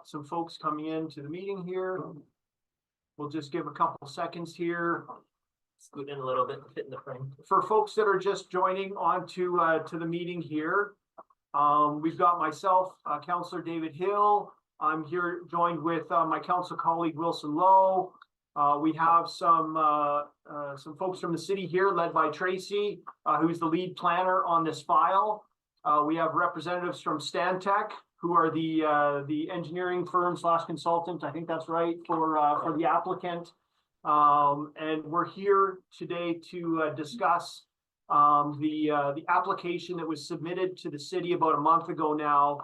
some folks coming into the meeting here. We'll just give a couple seconds here. Scoot in a little bit to fit in the frame. For folks that are just joining on to the meeting here, we've got myself, Councillor David Hill. I'm here joined with my council colleague Wilson Lowe. We have some folks from the city here led by Tracy, who's the lead planner on this file. We have representatives from Stantec, who are the engineering firm / consultant, I think that's right, for the applicant. And we're here today to discuss the application that was submitted to the city about a month ago now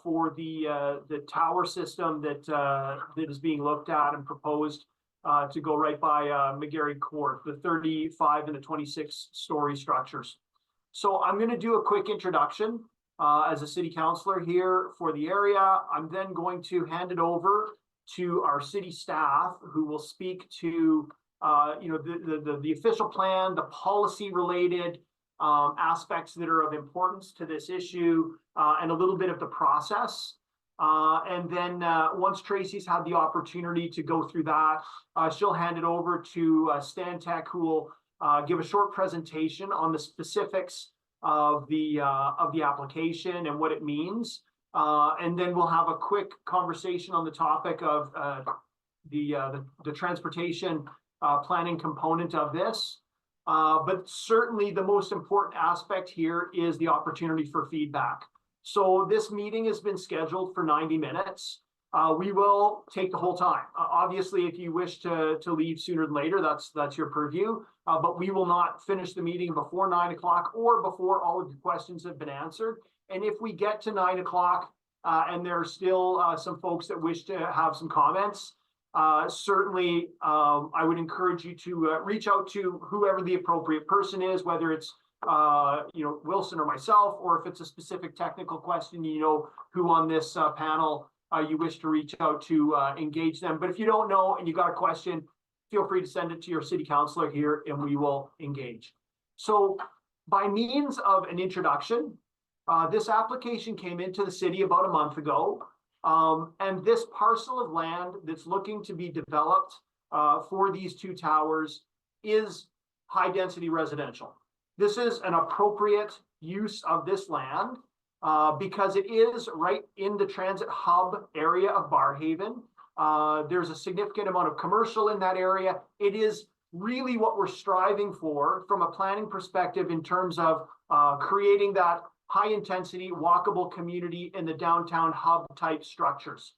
for the tower system that is being looked at and proposed to go right by McGarry Court, the 35 and the 26-story structures. So I'm going to do a quick introduction as a city councillor here for the area. I'm then going to hand it over to our city staff, who will speak to the official plan, the policy related aspects that are of importance to this issue, and a little bit of the process. And then once Tracy's had the opportunity to go through that, she'll hand it over to Stantec, who will give a short presentation on the specifics of the application and what it means. And then we'll have a quick conversation on the topic of the transportation planning component of this. But certainly the most important aspect here is the opportunity for feedback. So this meeting has been scheduled for 90 minutes. We will take the whole time. Obviously, if you wish to leave sooner than later, that's your purview. But we will not finish the meeting before 9 o'clock or before all of your questions have been answered. And if we get to 9 o'clock and there are still some folks that wish to have some comments, certainly I would encourage you to reach out to whoever the appropriate person is, whether it's Wilson or myself, or if it's a specific technical question, who on this panel you wish to reach out to engage them. But if you don't know and you got a question, feel free to send it to your city councillor here and we will engage. So by means of an introduction, this application came into the city about a month ago. And this parcel of land that's looking to be developed for these two towers is high density residential. This is an appropriate use of this land because it is right in the transit hub area of Barrhaven. There's a significant amount of commercial in that area. It is really what we're striving for from a planning perspective in terms of creating that high intensity walkable community in the downtown hub type structures.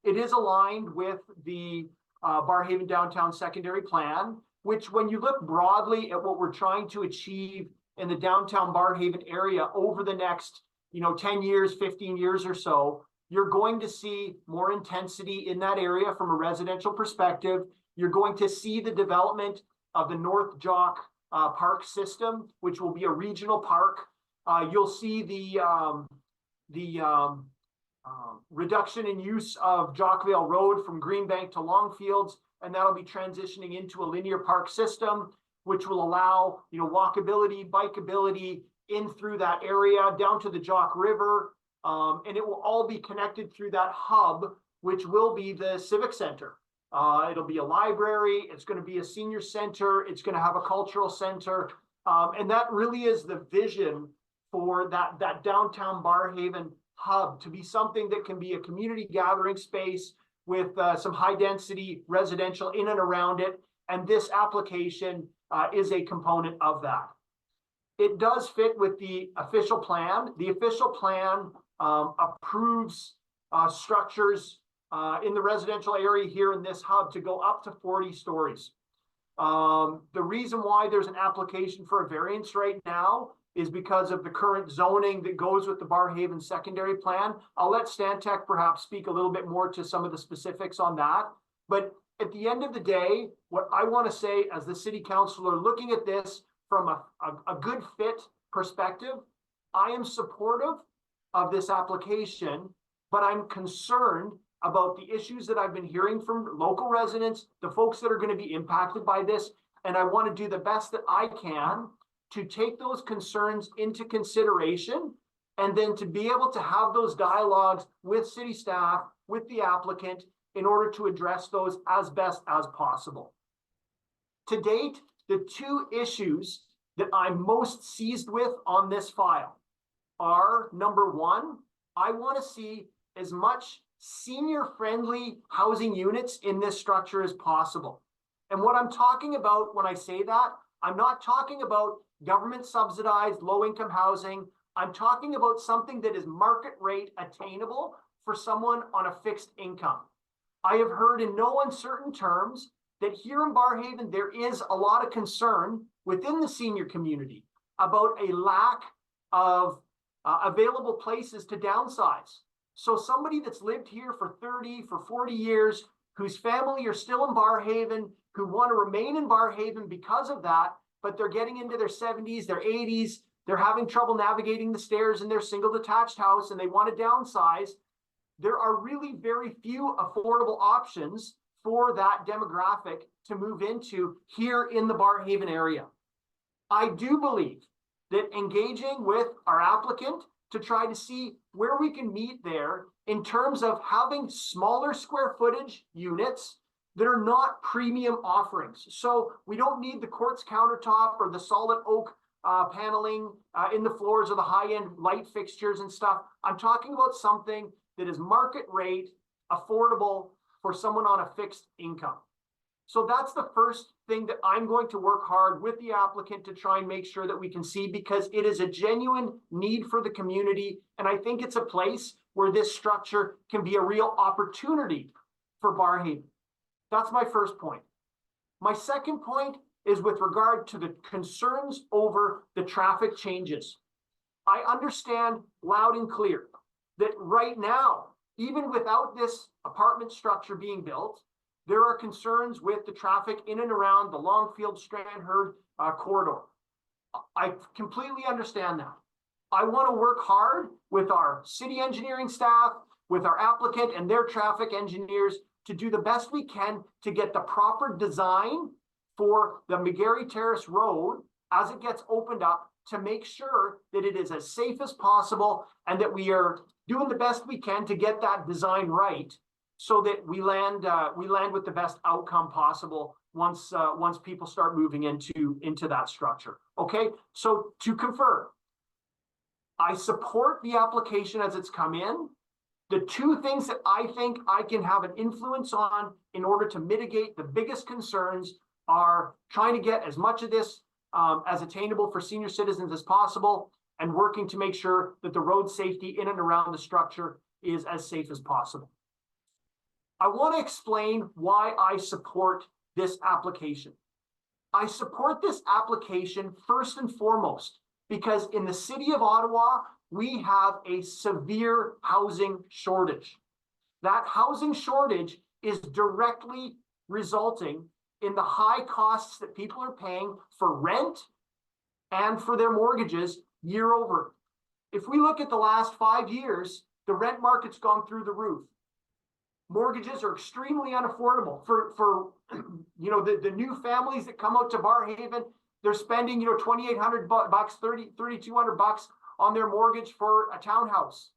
It is aligned with the Barrhaven Downtown Secondary Plan, which when you look broadly at what we're trying to achieve in the downtown Barrhaven area over the next 10 years, 15 years or so, you're going to see more intensity in that area from a residential perspective. You're going to see the development of the North Jock Park system, which will be a regional park. You'll see the reduction in use of Jockvale Road from Greenbank to Longfields, and that'll be transitioning into a linear park system, which will allow walkability, bikeability in through that area down to the Jock River, and it will all be connected through that hub, which will be the Civic Center. It'll be a library, it's going to be a senior center, it's going to have a cultural center, and that really is the vision for that downtown Barrhaven hub, to be something that can be a community gathering space with some high density residential in and around it. And this application is a component of that. It does fit with the official plan. The official plan approves structures in the residential area here in this hub to go up to 40 stories. The reason why there's an application for a variance right now is because of the current zoning that goes with the Barrhaven secondary plan. I'll let Stantec perhaps speak a little bit more to some of the specifics on that. But at the end of the day, what I want to say as the city councilor looking at this from a good fit perspective, I am supportive of this application, but I'm concerned about the issues that I've been hearing from local residents, the folks that are going to be impacted by this, and I want to do the best that I can to take those concerns into consideration and then to be able to have those dialogues with city staff, with the applicant, in order to address those as best as possible. To date, the two issues that I'm most seized with on this file are, number one, I want to see as much senior-friendly housing units in this structure as possible. And what I'm talking about when I say that, I'm not talking about government subsidized low-income housing. I'm talking about something that is market rate attainable for someone on a fixed income. I have heard in no uncertain terms that here in Barrhaven, there is a lot of concern within the senior community about a lack of available places to downsize. So somebody that's lived here for 30, for 40 years, whose family are still in Barrhaven, who want to remain in Barrhaven because of that, but they're getting into their 70s, their 80s, they're having trouble navigating the stairs in their single detached house and they want to downsize. There are really very few affordable options for that demographic to move into here in the Barrhaven area. I do believe that engaging with our applicant to try to see where we can meet there in terms of having smaller square footage units that are not premium offerings. So we don't need the quartz countertop or the solid oak paneling in the floors or the high-end light fixtures and stuff. I'm talking about something that is market rate, affordable for someone on a fixed income. So that's the first thing that I'm going to work hard with the applicant to try and make sure that we can see, because it is a genuine need for the community. And I think it's a place where this structure can be a real opportunity for Barrhaven. That's my first point. My second point is with regard to the concerns over the traffic changes. I understand loud and clear that right now, even without this apartment structure being built, there are concerns with the traffic in and around the Longfield-Stranraer corridor. I completely understand that. I want to work hard with our city engineering staff, with our applicant and their traffic engineers to do the best we can to get the proper design for the McGarry Terrace Road as it gets opened up, to make sure that it is as safe as possible and that we are doing the best we can to get that design right, so that we land with the best outcome possible once people start moving into that structure. Okay, so to confirm, I support the application as it's come in. The two things that I think I can have an influence on in order to mitigate the biggest concerns are trying to get as much of this as attainable for senior citizens as possible, and working to make sure that the road safety in and around the structure is as safe as possible. I want to explain why I support this application. I support this application first and foremost because in the city of Ottawa, we have a severe housing shortage. That housing shortage is directly resulting in the high costs that people are paying for rent and for their mortgages year over. If we look at the last 5 years, the rent market's gone through the roof. Mortgages are extremely unaffordable for the new families that come out to Barrhaven. They're spending $2,800 bucks, $3,200 bucks on their mortgage for a townhouse.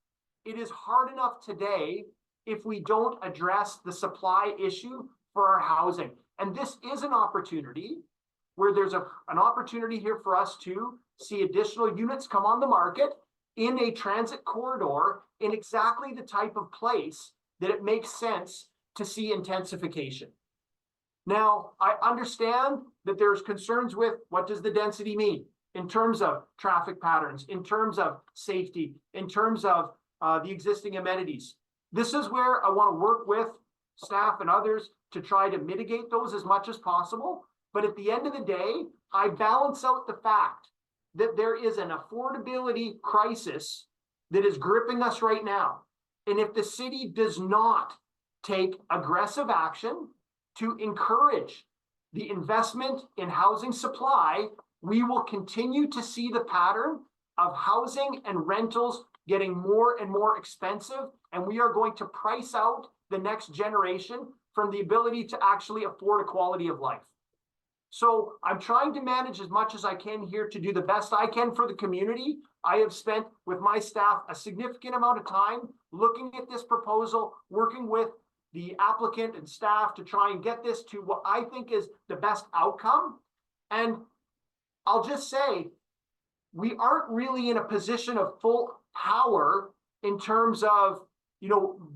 It is hard enough today if we don't address the supply issue for our housing. And this is an opportunity where there's an opportunity here for us to see additional units come on the market in a transit corridor in exactly the type of place that it makes sense to see intensification. Now, I understand that there's concerns with what does the density mean in terms of traffic patterns, in terms of safety, in terms of the existing amenities. This is where I want to work with staff and others to try to mitigate those as much as possible. But at the end of the day, I balance out the fact that there is an affordability crisis that is gripping us right now. And if the city does not take aggressive action to encourage the investment in housing supply, we will continue to see the pattern of housing and rentals getting more and more expensive, and we are going to price out the next generation from the ability to actually afford a quality of life. So I'm trying to manage as much as I can here to do the best I can for the community. I have spent with my staff a significant amount of time looking at this proposal, working with the applicant and staff to try and get this to what I think is the best outcome. And I'll just say, we aren't really in a position of full power in terms of,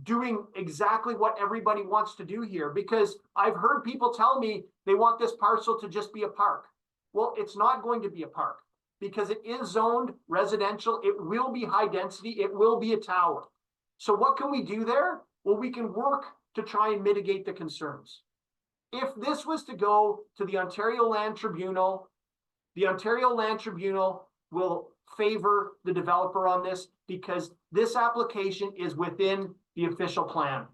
doing exactly what everybody wants to do here, because I've heard people tell me they want this parcel to just be a park. Well, it's not going to be a park because it is zoned residential. It will be high density. It will be a tower. So what can we do there? Well, we can work to try and mitigate the concerns. If this was to go to the Ontario Land Tribunal will favor the developer on this because this application is within the official plan.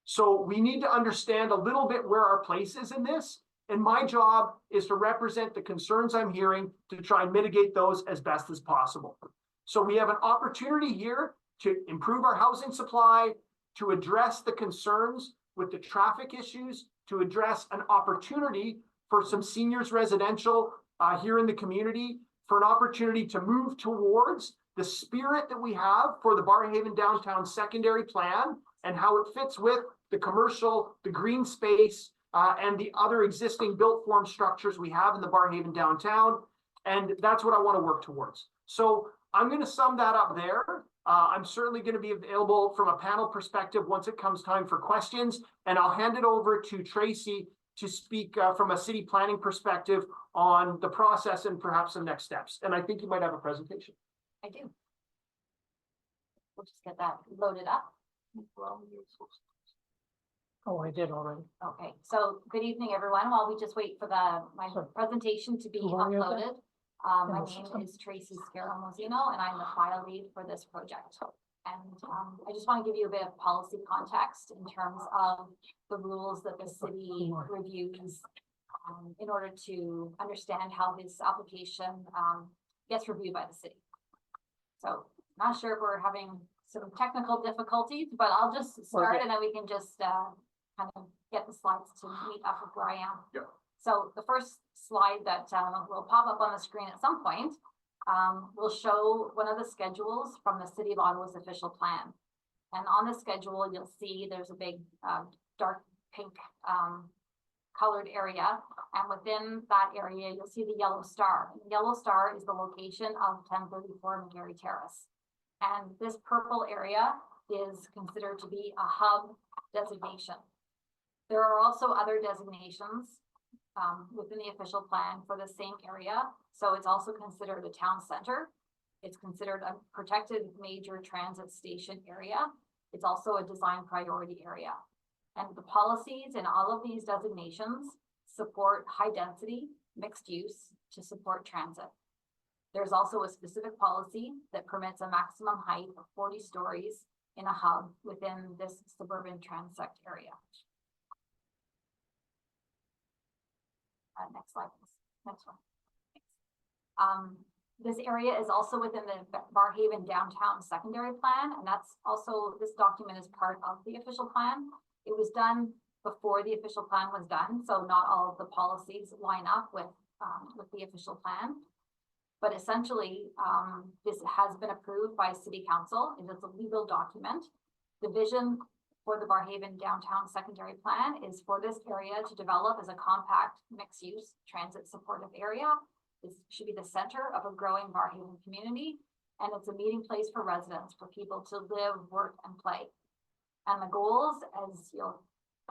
So we need to understand a little bit where our place is in this. And my job is to represent the concerns I'm hearing to try and mitigate those as best as possible. So we have an opportunity here to improve our housing supply, to address the concerns with the traffic issues, to address an opportunity for some seniors residential here in the community, for an opportunity to move towards the spirit that we have for the Barrhaven Downtown Secondary Plan and how it fits with the commercial, the green space, and the other existing built form structures we have in the Barrhaven Downtown. And that's what I want to work towards. So I'm going to sum that up there. I'm certainly going to be available from a panel perspective once it comes time for questions. And I'll hand it over to Tracy to speak from a city planning perspective on the process and perhaps some next steps. And I think you might have a presentation. I do. We'll just get that loaded up. Oh, I did already. Okay, so good evening, everyone. While we just wait for my presentation to be uploaded, my name is Tracy Scaramozino, and I'm the file lead for this project. And I just want to give you a bit of policy context in terms of the rules that the city reviews in order to understand how this application gets reviewed by the city. So not sure if we're having some technical difficulties, but I'll just start and then we can just kind of get the slides to meet up with where I am. Yeah. So the first slide that will pop up on the screen at some point will show one of the schedules from the City of Ottawa's official plan. And on the schedule, you'll see there's a big dark pink colored area. And within that area, you'll see the yellow star. And the yellow star is the location of 1034 McGarry Terrace. And this purple area is considered to be a hub designation. There are also other designations within the official plan for the same area. So it's also considered a town center. It's considered a protected major transit station area. It's also a design priority area. And the policies in all of these designations support high density, mixed use to support transit. There's also a specific policy that permits a maximum height of 40 stories in a hub within this suburban transect area. Next slide, please. Next one. Thanks. This area is also within the Barrhaven Downtown Secondary Plan, and that's also, this document is part of the official plan. It was done before the official plan was done, so not all of the policies line up with the official plan. But essentially, this has been approved by City Council. It is a legal document. The vision for the Barrhaven Downtown Secondary Plan is for this area to develop as a compact mixed-use transit supportive area. This should be the center of a growing Barrhaven community, and it's a meeting place for residents, for people to live, work, and play. And the goals, as you'll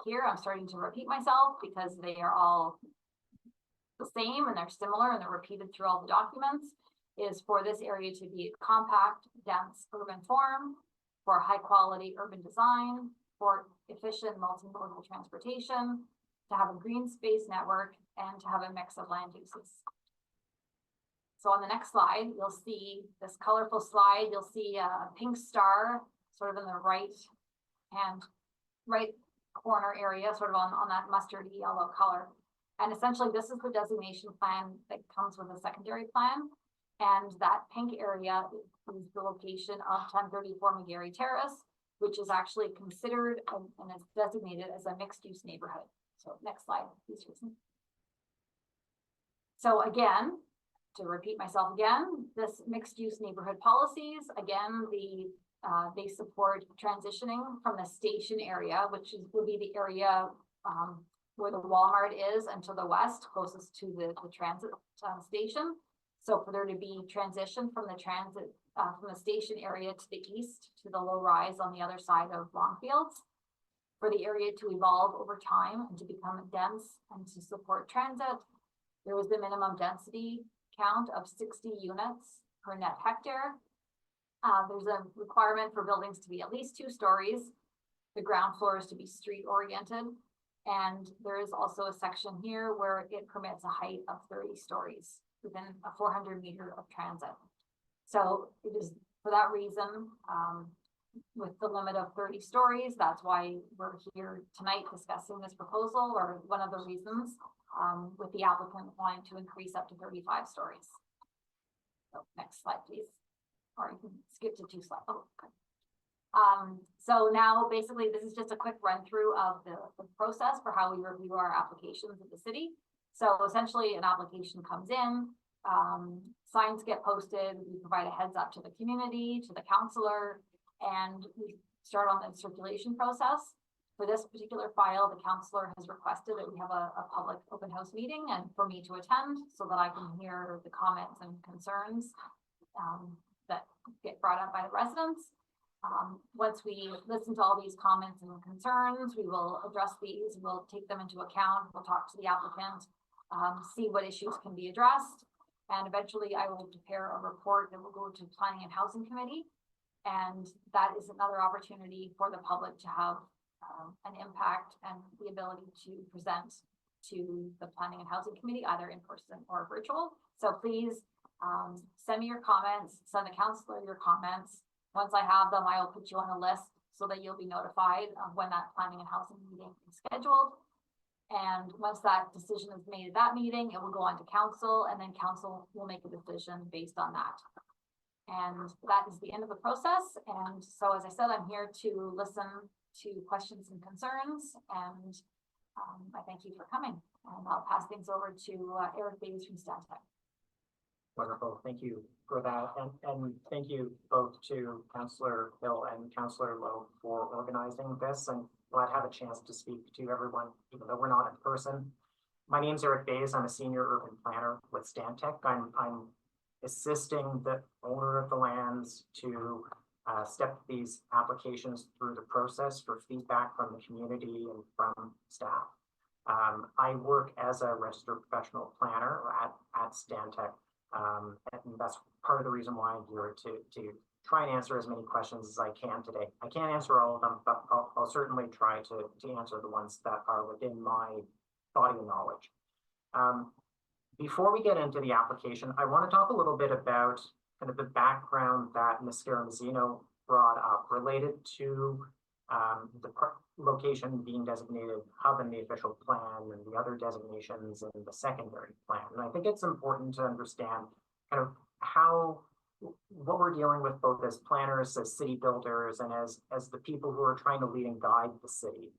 hear, I'm starting to repeat myself because they are all the same and they're similar and they're repeated through all the documents, is for this area to be a compact, dense urban form, for high quality urban design, for efficient multimodal transportation, to have a green space network, and to have a mix of land uses. So on the next slide, you'll see this colorful slide. You'll see a pink star sort of in the right corner area, sort of on that mustardy yellow color. And essentially, this is the designation plan that comes with a secondary plan. And that pink area is the location of 1034 McGarry Terrace, which is actually considered and is designated as a mixed-use neighborhood. So next slide, please, Jason. So again, to repeat myself again, this mixed use neighborhood policies, again, they support transitioning from the station area, which will be the area where the Walmart is and to the west, closest to the transit station. So for there to be transition from the station area to the east to the low rise on the other side of Longfields, for the area to evolve over time and to become dense and to support transit, there was the minimum density count of 60 units per net hectare. There's a requirement for buildings to be at least 2 stories. The ground floor is to be street oriented. And there is also a section here where it permits a height of 30 stories within a 400-meter of transit. So it is for that reason, with the limit of 30 stories, that's why we're here tonight discussing this proposal, or one of the reasons, with the applicant wanting to increase up to 35 stories. So next slide, please. Or you can skip to 2 slides. Oh, okay. So now basically this is just a quick run through of the process for how we review our applications at the city. So essentially an application comes in, signs get posted, we provide a heads up to the community, to the councillor, and we start on the circulation process. For this particular file, the councillor has requested that we have a public open house meeting and for me to attend so that I can hear the comments and concerns that get brought up by the residents. Once we listen to all these comments and concerns, we will address these, we'll take them into account, we'll talk to the applicant, see what issues can be addressed, and eventually I will prepare a report that will go to Planning and Housing Committee, and that is another opportunity for the public to have an impact and the ability to present to the Planning and Housing Committee, either in person or virtual. So please send me your comments, send the councillor your comments. Once I have them, I will put you on a list so that you'll be notified of when that planning and housing meeting is scheduled. And once that decision is made at that meeting, it will go on to council, and then council will make a decision based on that. And that is the end of the process. And so, as I said, I'm here to listen to questions and concerns, and I thank you for coming. And I'll pass things over to Eric Davies from Stantec. Wonderful, thank you for that, and thank you both to Councillor Hill and Councillor Lowe for organizing this, and glad to have a chance to speak to everyone, even though we're not in person. My name is Eric Davies. I'm a senior urban planner with Stantec. I'm assisting the owner of the lands to step these applications through the process for feedback from the community and from staff. I work as a registered professional planner at Stantec. And that's part of the reason why I'm here to try and answer as many questions as I can today. I can't answer all of them, but I'll certainly try to answer the ones that are within my body of knowledge. Before we get into the application, I want to talk a little bit about kind of the background that Ms. Scaramuzzino brought up related to the location being designated hub in the official plan and the other designations in the secondary plan. And I think it's important to understand kind of what we're dealing with both as planners, as city builders, and as the people who are trying to lead and guide the city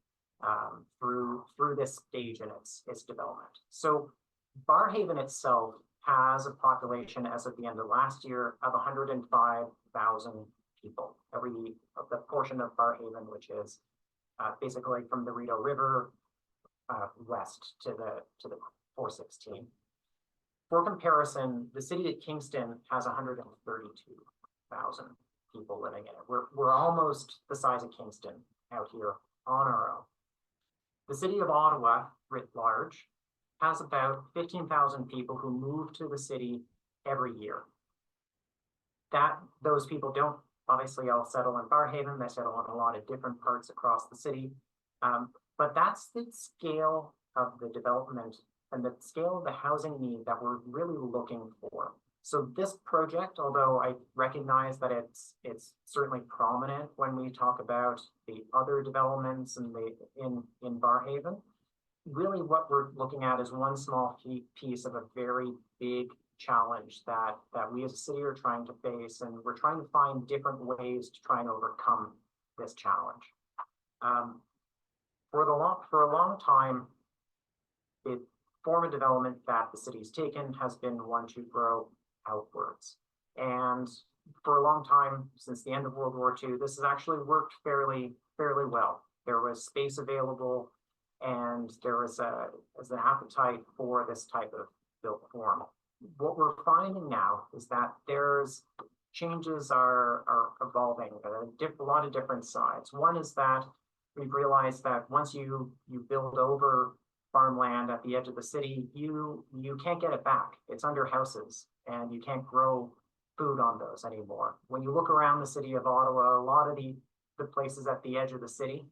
through this stage in its development. So Barrhaven itself has a population as of the end of last year of 105,000 people. The portion of Barrhaven, which is basically from the Rideau River west to the 416. For comparison, the city of Kingston has 132,000 people living in it. We're almost the size of Kingston out here on our own. The city of Ottawa, writ large, has about 15,000 people who move to the city every year. Those people don't obviously all settle in Barrhaven. They settle in a lot of different parts across the city. But that's the scale of the development and the scale of the housing need that we're really looking for. So this project, although I recognize that it's certainly prominent when we talk about the other developments in Barrhaven, really what we're looking at is one small piece of a very big challenge that we as a city are trying to face, and we're trying to find different ways to try and overcome this challenge. For a long time, form of development that the city's taken has been one to grow outwards. And for a long time, since the end of World War II, this has actually worked fairly well. There was space available, and there was an appetite for this type of built form. What we're finding now is that changes are evolving at a lot of different sides. One is that we've realized that once you build over farmland at the edge of the city, you can't get it back. It's under houses, and you can't grow food on those anymore. When you look around the city of Ottawa, a lot of the places at the edge of the city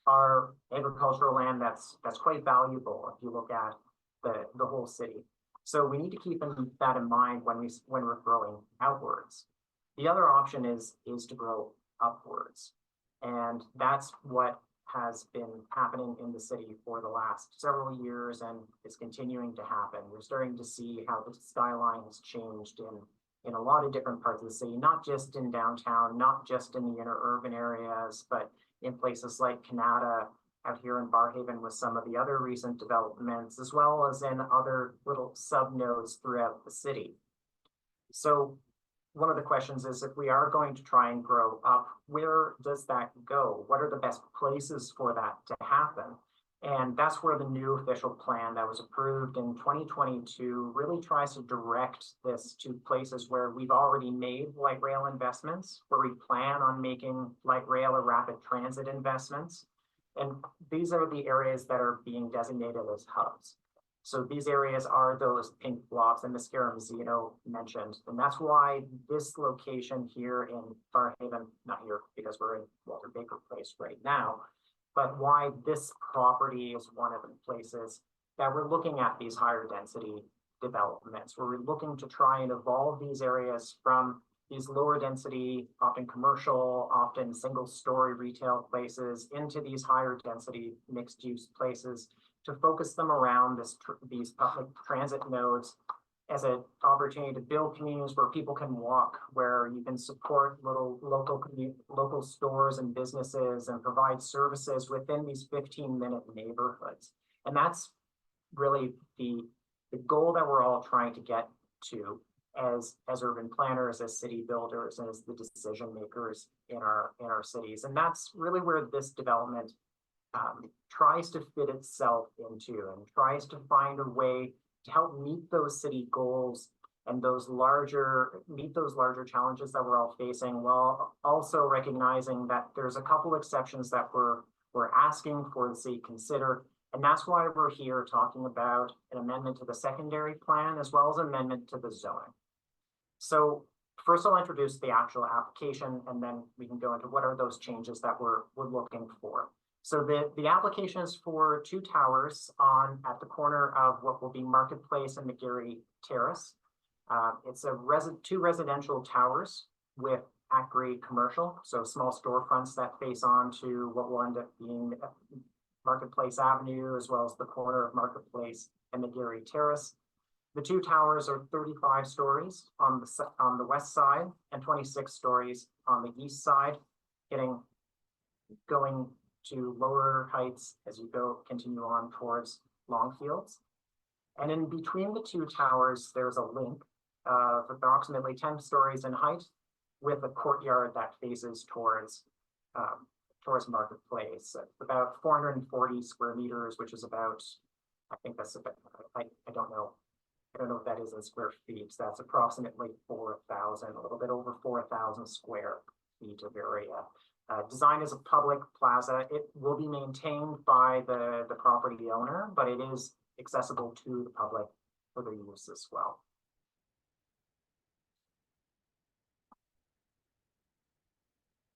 are agricultural land that's quite valuable if you look at the whole city. So we need to keep that in mind when we're growing outwards. The other option is to grow upwards. And that's what has been happening in the city for the last several years, and it's continuing to happen. We're starting to see how the skyline has changed in a lot of different parts of the city, not just in downtown, not just in the inner urban areas, but in places like Canada, out here in Barrhaven with some of the other recent developments, as well as in other little sub-nodes throughout the city. So one of the questions is, if we are going to try and grow up, where does that go? What are the best places for that to happen? And that's where the new official plan that was approved in 2022 really tries to direct this to places where we've already made light rail investments, where we plan on making light rail or rapid transit investments. And these are the areas that are being designated as hubs. So these areas are those pink blocks that Ms. Mazzino mentioned. And that's why this location here in Barrhaven, not here because we're in Walter Baker Place right now, but why this property is one of the places that we're looking at these higher density developments, where we're looking to try and evolve these areas from these lower density, often commercial, often single story retail places into these higher density mixed use places, to focus them around these public transit nodes as an opportunity to build communities where people can walk, where you can support little local stores and businesses and provide services within these 15-minute neighborhoods. And that's really the goal that we're all trying to get to as urban planners, as city builders, and as the decision makers in our cities. And that's really where this development tries to fit itself into, and tries to find a way to help meet those city goals and meet those larger challenges that we're all facing, while also recognizing that there's a couple exceptions that we're asking for the city to consider. And that's why we're here talking about an amendment to the secondary plan, as well as amendment to the zoning. So first I'll introduce the actual application, and then we can go into what are those changes that we're looking for. So the application is for 2 towers at the corner of what will be Marketplace and McGarry Terrace. It's 2 residential towers with at-grade commercial, so small storefronts that face on to what will end up being Marketplace Avenue, as well as the corner of Marketplace and McGarry Terrace. The 2 towers are 35 stories on the west side and 26 stories on the east side, going to lower heights as you continue on towards Longfields. And in between the 2 towers, there's a link of approximately 10 stories in height, with a courtyard that faces towards Marketplace. About 440 square meters, which is about, I think that's about, I don't know what that is in square feet. So that's approximately 4,000, a little bit over 4,000 square feet of area. Designed as a public plaza, it will be maintained by the property owner, but it is accessible to the public for their use as well.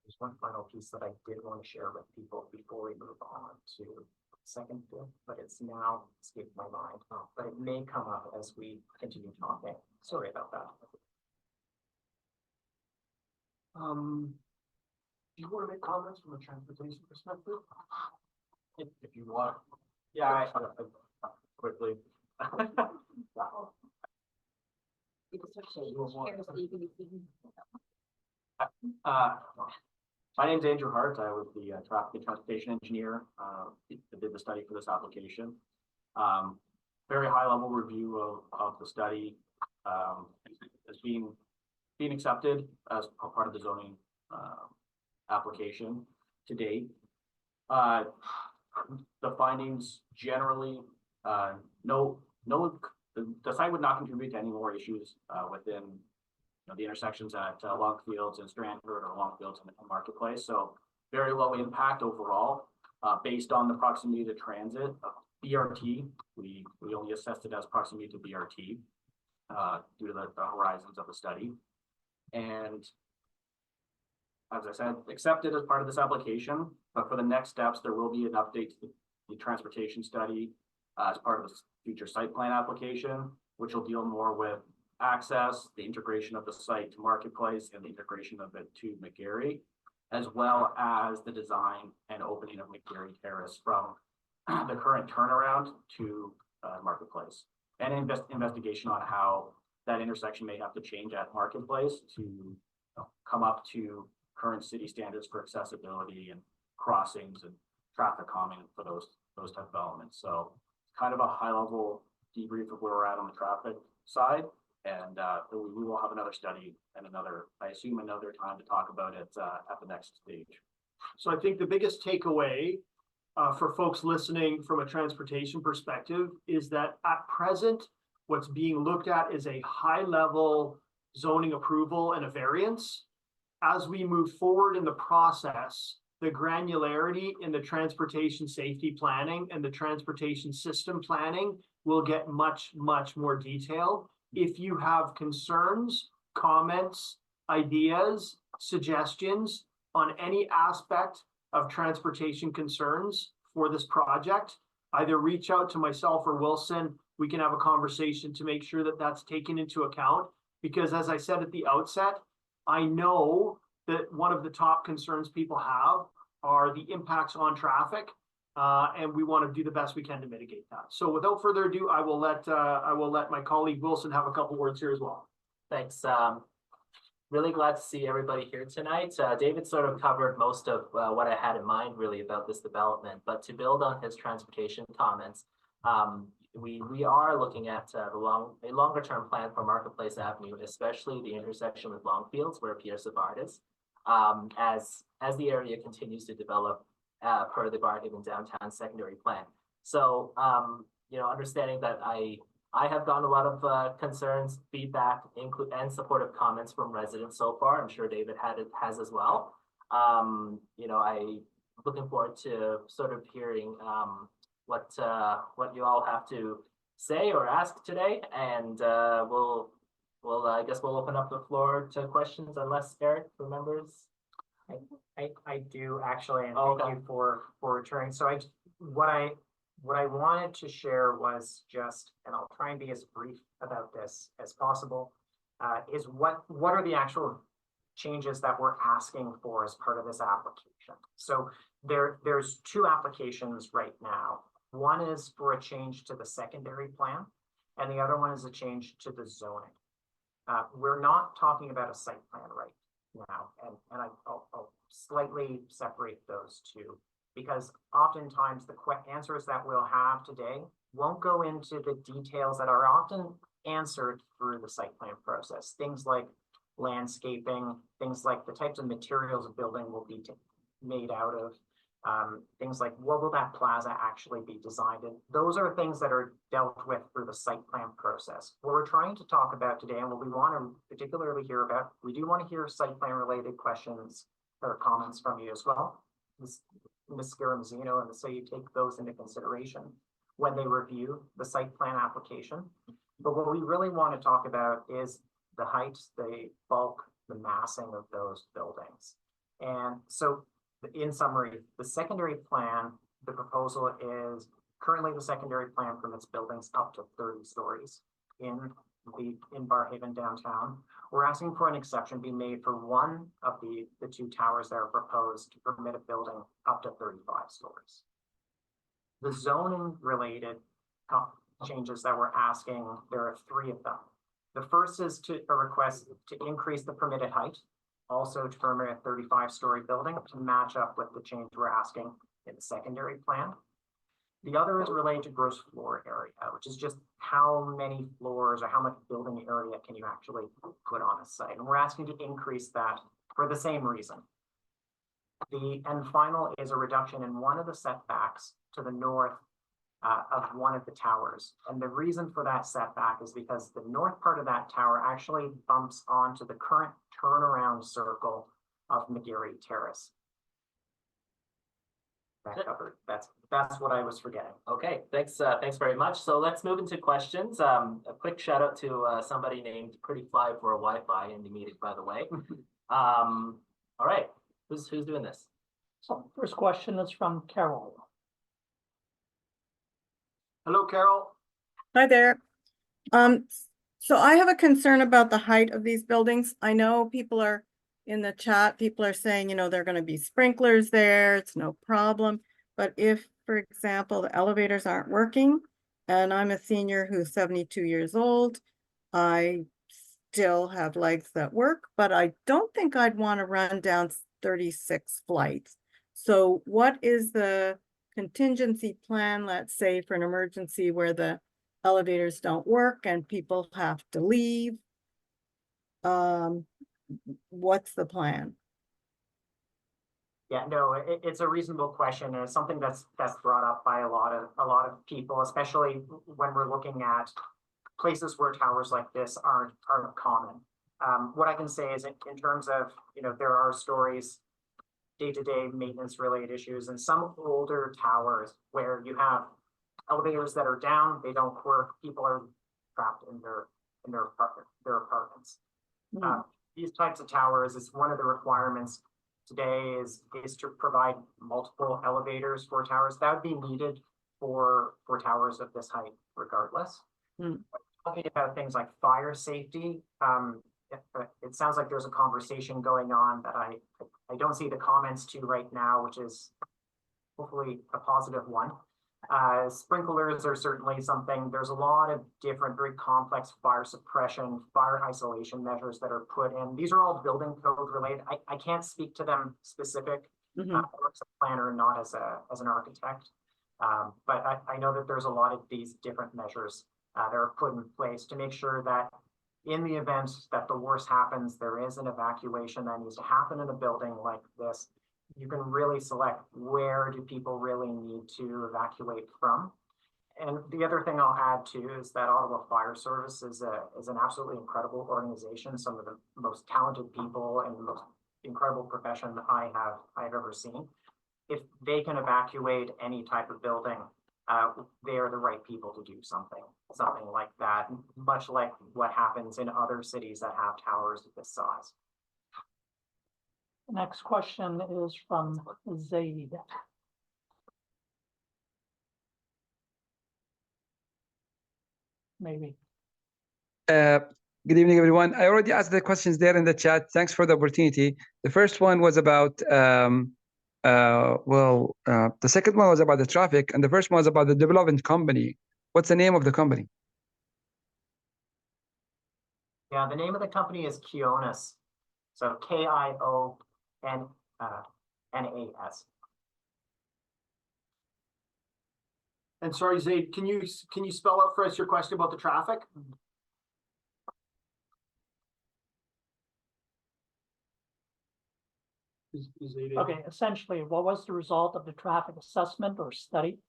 There's one final piece that I did want to share with people before we move on to the second bit, but it's now escaped my mind. But it may come up as we continue talking. Sorry about that. Do you want to make comments from a transportation perspective? If you want. Yeah, Quickly. My name's Andrew Hart. I was the traffic and transportation engineer that did the study for this application. very high level review of the study, as being accepted as part of the zoning, application to date. The findings generally, the site would not contribute to any more issues, within, the intersections at Longfields and Strandford or Longfields and Marketplace. So very low impact overall, based on the proximity to transit. BRT, we only assessed it as proximity to BRT, due to the horizons of the study. And as I said, accepted as part of this application, but for the next steps, there will be an update to the transportation study, as part of the future site plan application, which will deal more with access, the integration of the site to Marketplace, and the integration of it to McGarry, as well as the design and opening of McGarry Terrace from the current turnaround to Marketplace, and investigation on how that intersection may have to change at Marketplace to come up to current city standards for accessibility and crossings and traffic calming for those type of elements. So kind of a high level debrief of where we're at on the traffic side. And we will have another study and I assume another time to talk about it at the next stage. So I think the biggest takeaway for folks listening from a transportation perspective is that at present, what's being looked at is a high level zoning approval and a variance. As we move forward in the process, the granularity in the transportation safety planning and the transportation system planning will get much, much more detailed. If you have concerns, comments, ideas, suggestions on any aspect of transportation concerns for this project, either reach out to myself or Wilson. We can have a conversation to make sure that that's taken into account. Because as I said at the outset, I know that one of the top concerns people have are the impacts on traffic, and we want to do the best we can to mitigate that. So without further ado, I will let my colleague Wilson have a couple words here as well. Thanks. Really glad to see everybody here tonight. David sort of covered most of what I had in mind really about this development, but to build on his transportation comments, we are looking at a longer term plan for Marketplace Avenue, especially the intersection with Longfields where Pierre Savard is, as the area continues to develop per the Barhaven Downtown Secondary Plan. So, understanding that I have gotten a lot of concerns, feedback, and supportive comments from residents so far. I'm sure David has as well. I'm looking forward to sort of hearing what you all have to say or ask today, and I guess we'll open up the floor to questions unless Eric remembers. I do actually, and Oh, thank you for returning. So what I wanted to share was just, and I'll try and be as brief about this as possible, is what are the actual changes that we're asking for as part of this application. So there's two applications right now. One is for a change to the secondary plan, and the other one is a change to the zoning. We're not talking about a site plan right now, and I'll slightly separate those two, because oftentimes the answers that we'll have today won't go into the details that are often answered through the site plan process. Things like landscaping, things like the types of materials a building will be made out of, things like what will that plaza actually be designed in. Those are things that are dealt with through the site plan process. What we're trying to talk about today, and what we want to particularly hear about, we do want to hear site plan related questions or comments from you as well, Ms. Scaramuzino, and so you take those into consideration when they review the site plan application. But what we really want to talk about is the height, the bulk, the massing of those buildings. And so in summary, the secondary plan, the proposal is currently the secondary plan permits buildings up to 30 stories in Barhaven downtown. We're asking for an exception be made for one of the two towers that are proposed to permit a building up to 35 stories. The zoning related changes that we're asking, there are three of them. The first is a request to increase the permitted height, also to permit a 35-story building to match up with the change we're asking in the secondary plan. The other is related to gross floor area, which is just how many floors or how much building area can you actually put on a site? And we're asking to increase that for the same reason. And final is a reduction in one of the setbacks to the north of one of the towers. And the reason for that setback is because the north part of that tower actually bumps onto the current turnaround circle of McGarry Terrace. That covered. That's what I was forgetting. Okay, thanks very much. So let's move into questions. A quick shout out to somebody named Pretty Fly for a Wi-Fi in the meeting, by the way. All right, who's doing this? So first question is from Carol. Hello, Carol. Hi there. So I have a concern about the height of these buildings. I know people are in the chat, people are saying, you know, there are going to be sprinklers there, it's no problem. But if, for example, the elevators aren't working and I'm a senior who's 72 years old, I still have legs that work, but I don't think I'd want to run down 36 flights. So what is the contingency plan, let's say, for an emergency where the elevators don't work and people have to leave? What's the plan? Yeah, no, it's a reasonable question, and it's something that's brought up by a lot of people, especially when we're looking at places where towers like this aren't common. What I can say is in terms of, you know, there are stories, day-to-day maintenance related issues, and some older towers where you have elevators that are down, they don't work, people are trapped in their apartments. These types of towers is one of the requirements today is to provide multiple elevators for towers. That would be needed for towers of this height regardless. Talking about things like fire safety, it sounds like there's a conversation going on that I don't see the comments to right now, which is hopefully a positive one. Sprinklers are certainly something. There's a lot of different, very complex fire suppression, fire isolation measures that are put in. These are all building code related. I can't speak to them specific as a planner, not as an architect. But I know that there's a lot of these different measures that are put in place to make sure that in the event that the worst happens, there is an evacuation that needs to happen in a building like this. You can really select where do people really need to evacuate from. And the other thing I'll add too is that Ottawa Fire Service is an absolutely incredible organization. Some of the most talented people and the most incredible profession I've ever seen. If they can evacuate any type of building, they are the right people to do something like that, much like what happens in other cities that have towers of this size. The next question is from Zaid. Maybe. Good evening, everyone. I already asked the questions there in the chat. Thanks for the opportunity. The first one was about, the second one was about the traffic, and the first one was about the development company. What's the name of the company? Yeah, the name of the company is Kionis. So Kionas. And sorry, Zaid, can you spell out for us your question about the traffic? Okay, essentially, what was the result of the traffic assessment or study?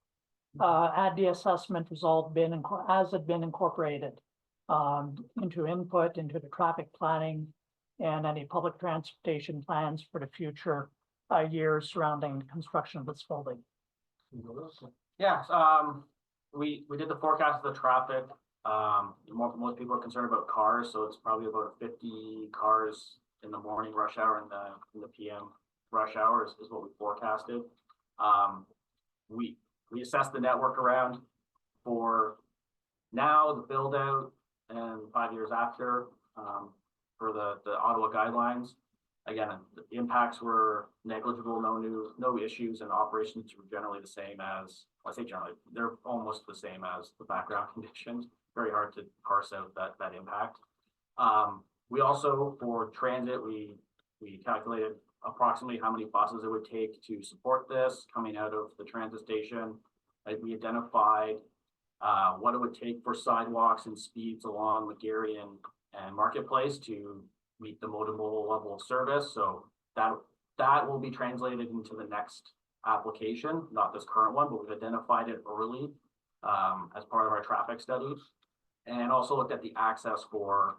Had the assessment result been incorporated into input into the traffic planning and any public transportation plans for the future years surrounding the construction of this building? Yeah, we did the forecast of the traffic. Most people are concerned about cars, so it's probably about 50 cars in the morning rush hour and in the PM rush hour is what we forecasted. We assessed the network around for now, the build out, and 5 years after for the Ottawa guidelines. Again, the impacts were negligible, no issues, and operations were generally the same as, I say generally, they're almost the same as the background conditions. Very hard to parse out that impact. We also, for transit, we calculated approximately how many buses it would take to support this coming out of the transit station. We identified what it would take for sidewalks and speeds along McGarry and Marketplace to meet the multimodal level of service. So that will be translated into the next application, not this current one, but we've identified it early as part of our traffic study, and also looked at the access for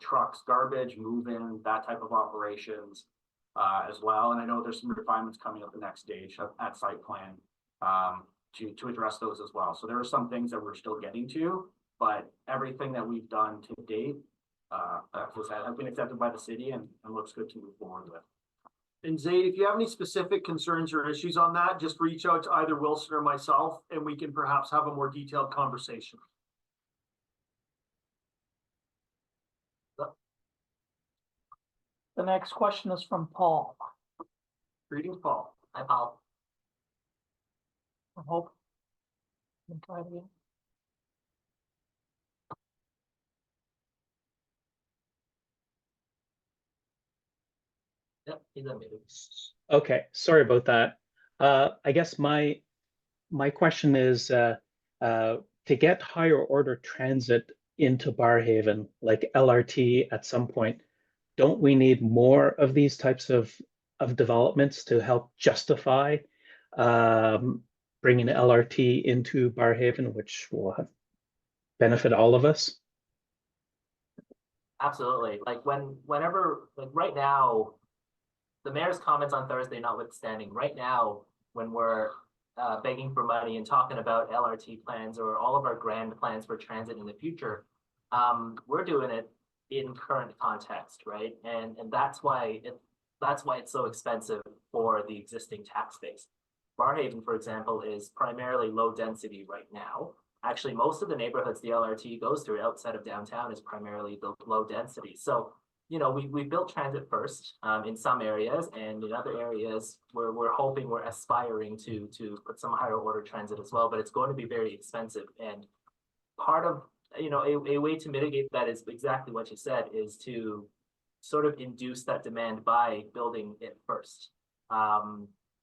trucks, garbage, move-in, that type of operations as well. And I know there's some refinements coming up the next stage at site plan to address those as well. So there are some things that we're still getting to, but everything that we've done to date has been accepted by the city and looks good to move forward with. And Zaid, if you have any specific concerns or issues on that, just reach out to either Wilson or myself, and we can perhaps have a more detailed conversation. The next question is from Paul. Greetings, Paul. Hi, Paul. I hope. Can try it again. Yep, he's unmuted. Okay, sorry about that. I guess my question is to get higher order transit into Barrhaven, like LRT at some point, don't we need more of these types of developments to help justify bringing LRT into Barrhaven, which will benefit all of us? Absolutely. Like whenever, like right now, the mayor's comments on Thursday notwithstanding, right now, when we're begging for money and talking about LRT plans or all of our grand plans for transit in the future, we're doing it in current context, right? And that's why it's so expensive for the existing tax base. Barrhaven, for example, is primarily low density right now. Actually, most of the neighborhoods the LRT goes through outside of downtown is primarily the low density. So, you know, we built transit first in some areas, and in other areas we're hoping, we're aspiring to put some higher order transit as well, but it's going to be very expensive. And part of, you know, a way to mitigate that is exactly what you said, is to sort of induce that demand by building it first.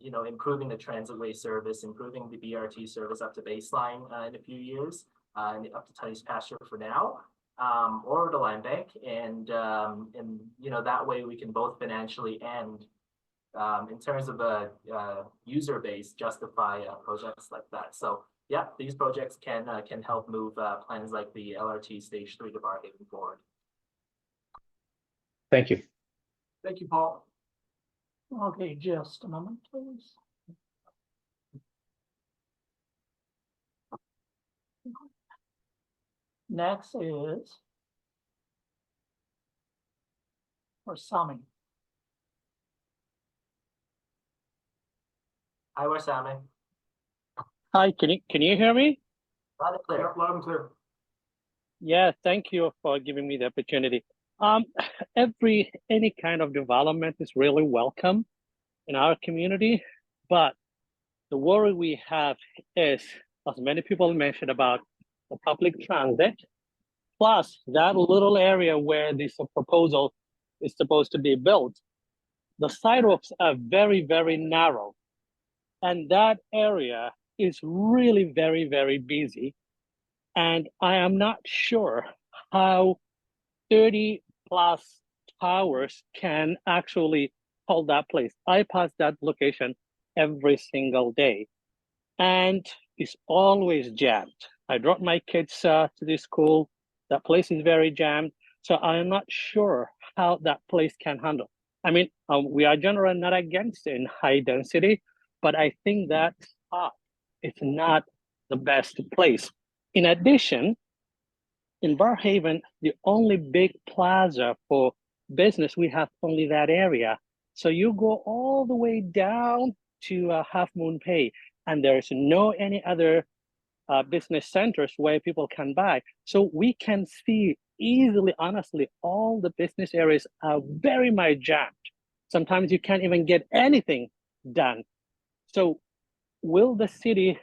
You know, improving the transitway service, improving the BRT service up to baseline in a few years, and up to Tully's Pasture for now, or the land bank, and you know, that way we can both financially and in terms of a user base justify projects like that. So yeah, these projects can help move plans like the LRT Stage 3 to Barrhaven forward. Thank you. Thank you, Paul. Okay, just a moment, please. Next is for Sami. Hi, we're Sammy. Hi, can you hear me? Loud and clear. Yep, loud and clear. Yeah, thank you for giving me the opportunity. Any kind of development is really welcome in our community, but the worry we have is, as many people mentioned, about the public transit, plus that little area where this proposal is supposed to be built. The sidewalks are very, very narrow, and that area is really very, very busy. And I am not sure how 30 plus towers can actually hold that place. I pass that location every single day, and it's always jammed. I drop my kids to the school. That place is very jammed. So I am not sure how that place can handle. I mean, we are generally not against in high density, but I think that spot is not the best place. In addition, in Barrhaven, the only big plaza for business, we have only that area. So you go all the way down to Half Moon Bay, and there's no any other business centers where people can buy. So we can see easily, honestly, all the business areas are very much jammed. Sometimes you can't even get anything done. So will the city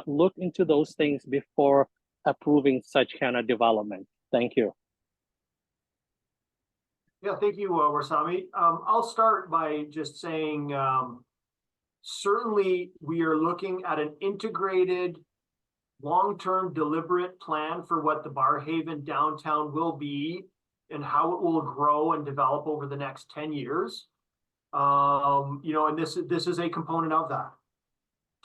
look into those things before approving such kind of development? Thank you. Yeah, thank you, Warsami. I'll start by just saying, certainly we are looking at an integrated, long-term deliberate plan for what the Barrhaven downtown will be and how it will grow and develop over the next 10 years. And this is a component of that.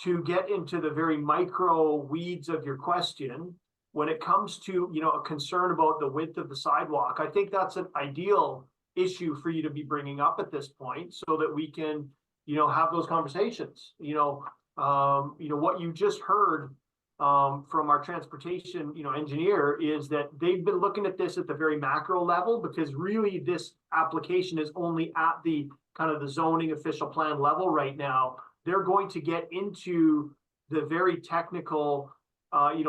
To get into the very micro weeds of your question, when it comes to, a concern about the width of the sidewalk, I think that's an ideal issue for you to be bringing up at this point so that we can, have those conversations. What you just heard from our transportation, engineer is that they've been looking at this at the very macro level, because really this application is only at the kind of the zoning official plan level right now. They're going to get into the very technical,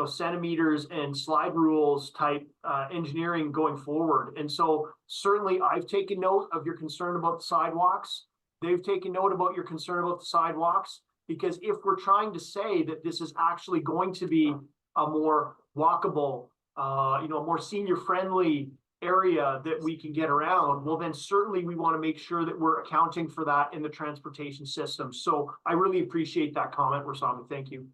centimeters and slide rules type engineering going forward. And so certainly I've taken note of your concern about the sidewalks. They've taken note about your concern about the sidewalks, because if we're trying to say that this is actually going to be a more walkable, a more senior friendly area that we can get around, well, then certainly we want to make sure that we're accounting for that in the transportation system. So I really appreciate that comment, Rasami. Thank you.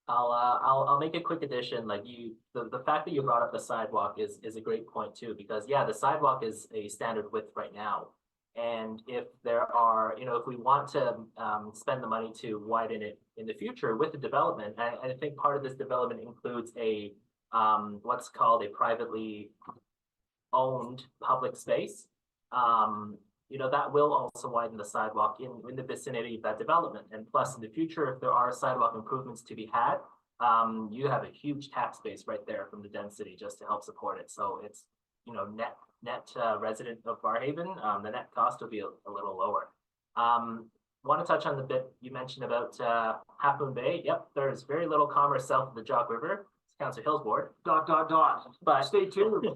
I'll make a quick addition. Like the fact that you brought up the sidewalk is a great point too, because yeah, the sidewalk is a standard width right now. And if there are, if we want to spend the money to widen it in the future with the development, I think part of this development includes a what's called a privately owned public space. That will also widen the sidewalk in the vicinity of that development. And plus in the future, if there are sidewalk improvements to be had, you have a huge tax base right there from the density just to help support it. So it's, net resident of Barrhaven, the net cost will be a little lower. Want to touch on the bit you mentioned about Half Moon Bay. Yep, there's very little commerce south of the Jock River. It's Council Hills Board. ... But stay tuned.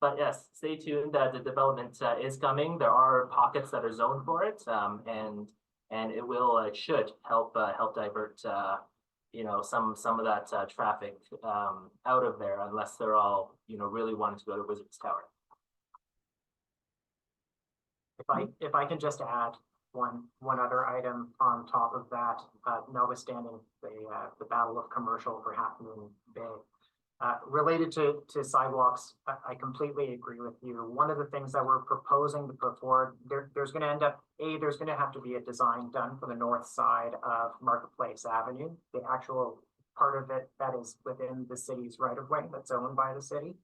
But yes, stay tuned. The development is coming. There are pockets that are zoned for it, and it should help divert some of that traffic out of there, unless they're all really wanting to go to Wizards Tower. If I can just add one other item on top of that, notwithstanding the battle of commercial for Half Moon Bay. Related to sidewalks, I completely agree with you. One of the things that we're proposing to put forward, there's going to end up, there's going to have to be a design done for the north side of Marketplace Avenue, the actual part of it that is within the city's right of way that's owned by the city.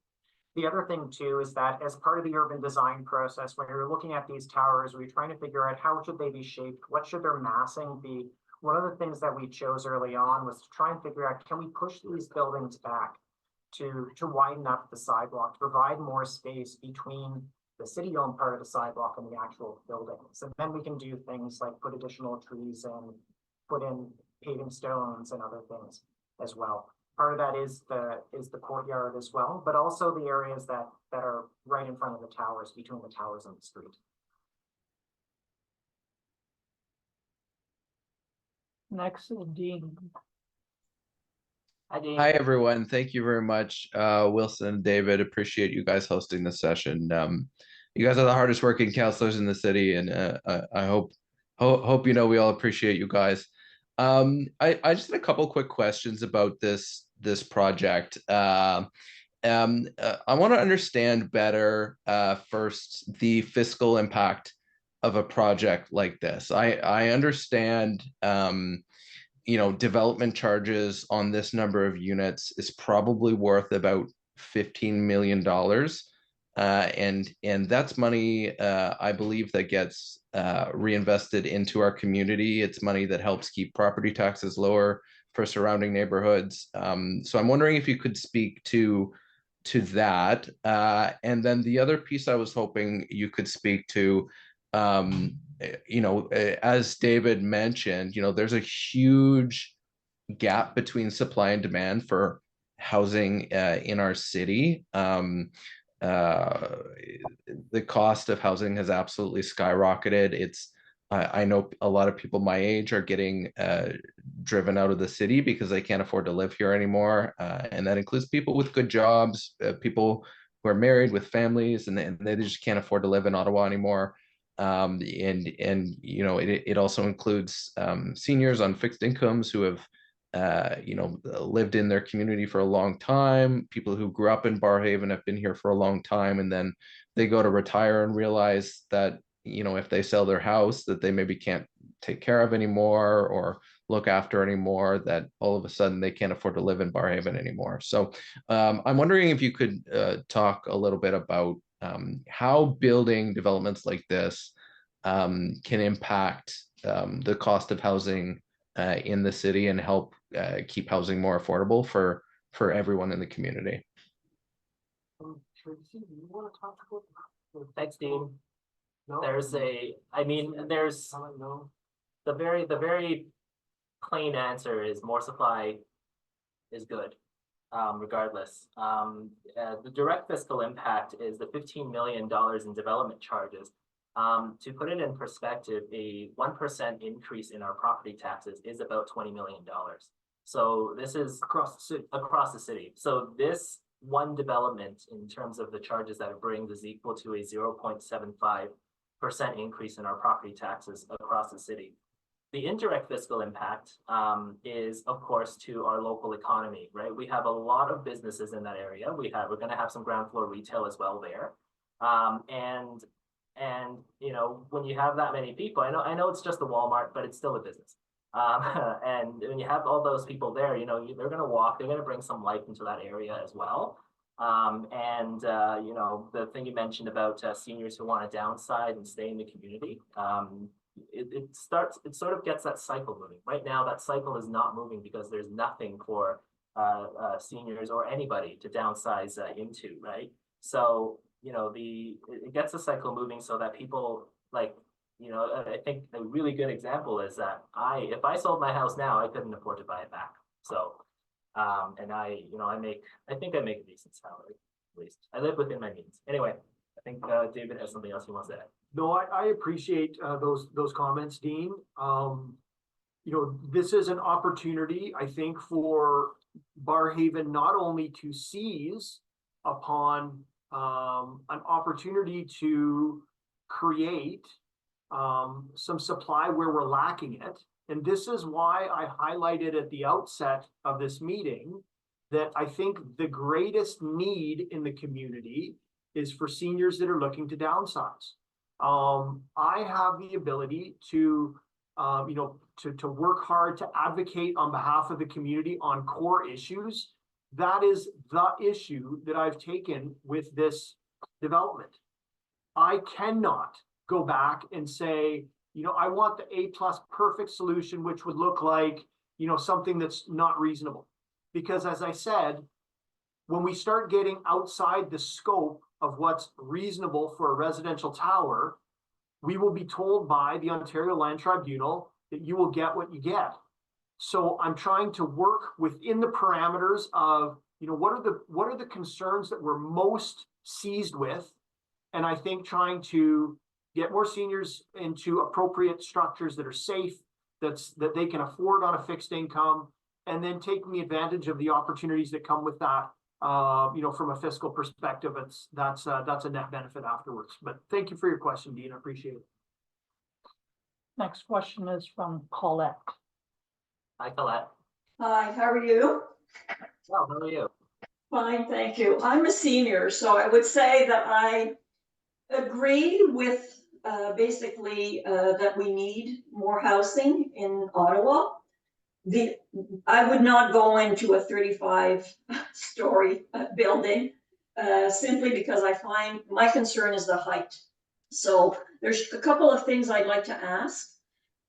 The other thing too is that as part of the urban design process, when you're looking at these towers, we're trying to figure out how should they be shaped, what should their massing be. One of the things that we chose early on was to try and figure out, can we push these buildings back to widen up the sidewalk, to provide more space between the city-owned part of the sidewalk and the actual buildings. And then we can do things like put additional trees and put in paving stones and other things as well. Part of that is the courtyard as well, but also the areas that are right in front of the towers, between the towers and the street. Next, Dean. Hi, Dean. Hi, everyone. Thank you very much, Wilson and David. Appreciate you guys hosting this session. You guys are the hardest working counselors in the city, and I hope we all appreciate you guys. I just had a couple quick questions about this project. I want to understand better first the fiscal impact of a project like this. I understand development charges on this number of units is probably worth about $15 million. And that's money, I believe, that gets reinvested into our community. It's money that helps keep property taxes lower for surrounding neighborhoods. So I'm wondering if you could speak to that. And then the other piece I was hoping you could speak to, as David mentioned, there's a huge gap between supply and demand for housing in our city. The cost of housing has absolutely skyrocketed. I know a lot of people my age are getting driven out of the city because they can't afford to live here anymore. And that includes people with good jobs, people who are married with families, and they just can't afford to live in Ottawa anymore. And you know, it also includes seniors on fixed incomes who have you know, lived in their community for a long time, people who grew up in Barrhaven have been here for a long time, and then they go to retire and realize that, you know, if they sell their house that they maybe can't take care of anymore or look after anymore, that all of a sudden they can't afford to live in Barrhaven anymore. So I'm wondering if you could talk a little bit about how building developments like this can impact the cost of housing in the city and help keep housing more affordable for everyone in the community. Tracy, do you want to talk about? Thanks, Dean. No? There's the very plain answer is more supply is good, regardless. The direct fiscal impact is the $15 million in development charges. To put it in perspective, a 1% increase in our property taxes is about $20 million. So this is across the city. So this one development in terms of the charges that it brings is equal to a 0.75% increase in our property taxes across the city. The indirect fiscal impact is, of course, to our local economy, right? We have a lot of businesses in that area. We're going to have some ground floor retail as well there, and you know, when you have that many people, I know it's just a Walmart, but it's still a business. And when you have all those people there, you know, they're going to walk, they're going to bring some life into that area as well. You know, the thing you mentioned about seniors who want to downsize and stay in the community, it sort of gets that cycle moving. Right now, that cycle is not moving because there's nothing for seniors or anybody to downsize into, right? So, you know, it gets the cycle moving so that people, like, you know, I think a really good example is that if I sold my house now, I couldn't afford to buy it back. So, and I think I make a decent salary, at least. I live within my means. Anyway, I think David has something else he wants to add. No, I appreciate those comments, Dean. You know, this is an opportunity, I think, for Barrhaven not only to seize upon an opportunity to create some supply where we're lacking it. And this is why I highlighted at the outset of this meeting that I think the greatest need in the community is for seniors that are looking to downsize. I have the ability to, you know, to work hard to advocate on behalf of the community on core issues. That is the issue that I've taken with this development. I cannot go back and say, you know, I want the A+ perfect solution, which would look like, you know, something that's not reasonable. Because as I said, when we start getting outside the scope of what's reasonable for a residential tower, we will be told by the Ontario Land Tribunal that you will get what you get. So I'm trying to work within the parameters of, you know, what are the concerns that we're most seized with, and I think trying to get more seniors into appropriate structures that are safe, that they can afford on a fixed income, and then taking the advantage of the opportunities that come with that. You know, from a fiscal perspective, that's a net benefit afterwards. But thank you for your question, Dean. I appreciate it. Next question is from Colette. Hi, Colette. Hi, how are you? Well, how are you? Fine, thank you. I'm a senior, so I would say that I agree with basically that we need more housing in Ottawa. I would not go into a 35-story building simply because I find my concern is the height. So there's a couple of things I'd like to ask.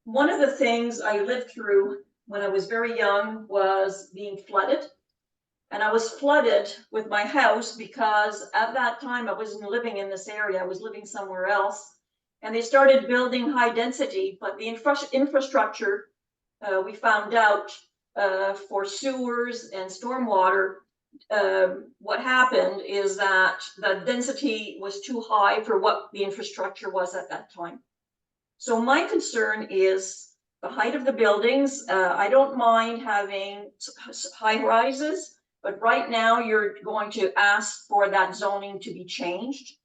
One of the things I lived through when I was very young was being flooded. And I was flooded with my house because at that time I wasn't living in this area, I was living somewhere else. And they started building high density, but the infrastructure we found out for sewers and stormwater, what happened is that the density was too high for what the infrastructure was at that time. So my concern is the height of the buildings. I don't mind having high rises, but right now you're going to ask for that zoning to be changed.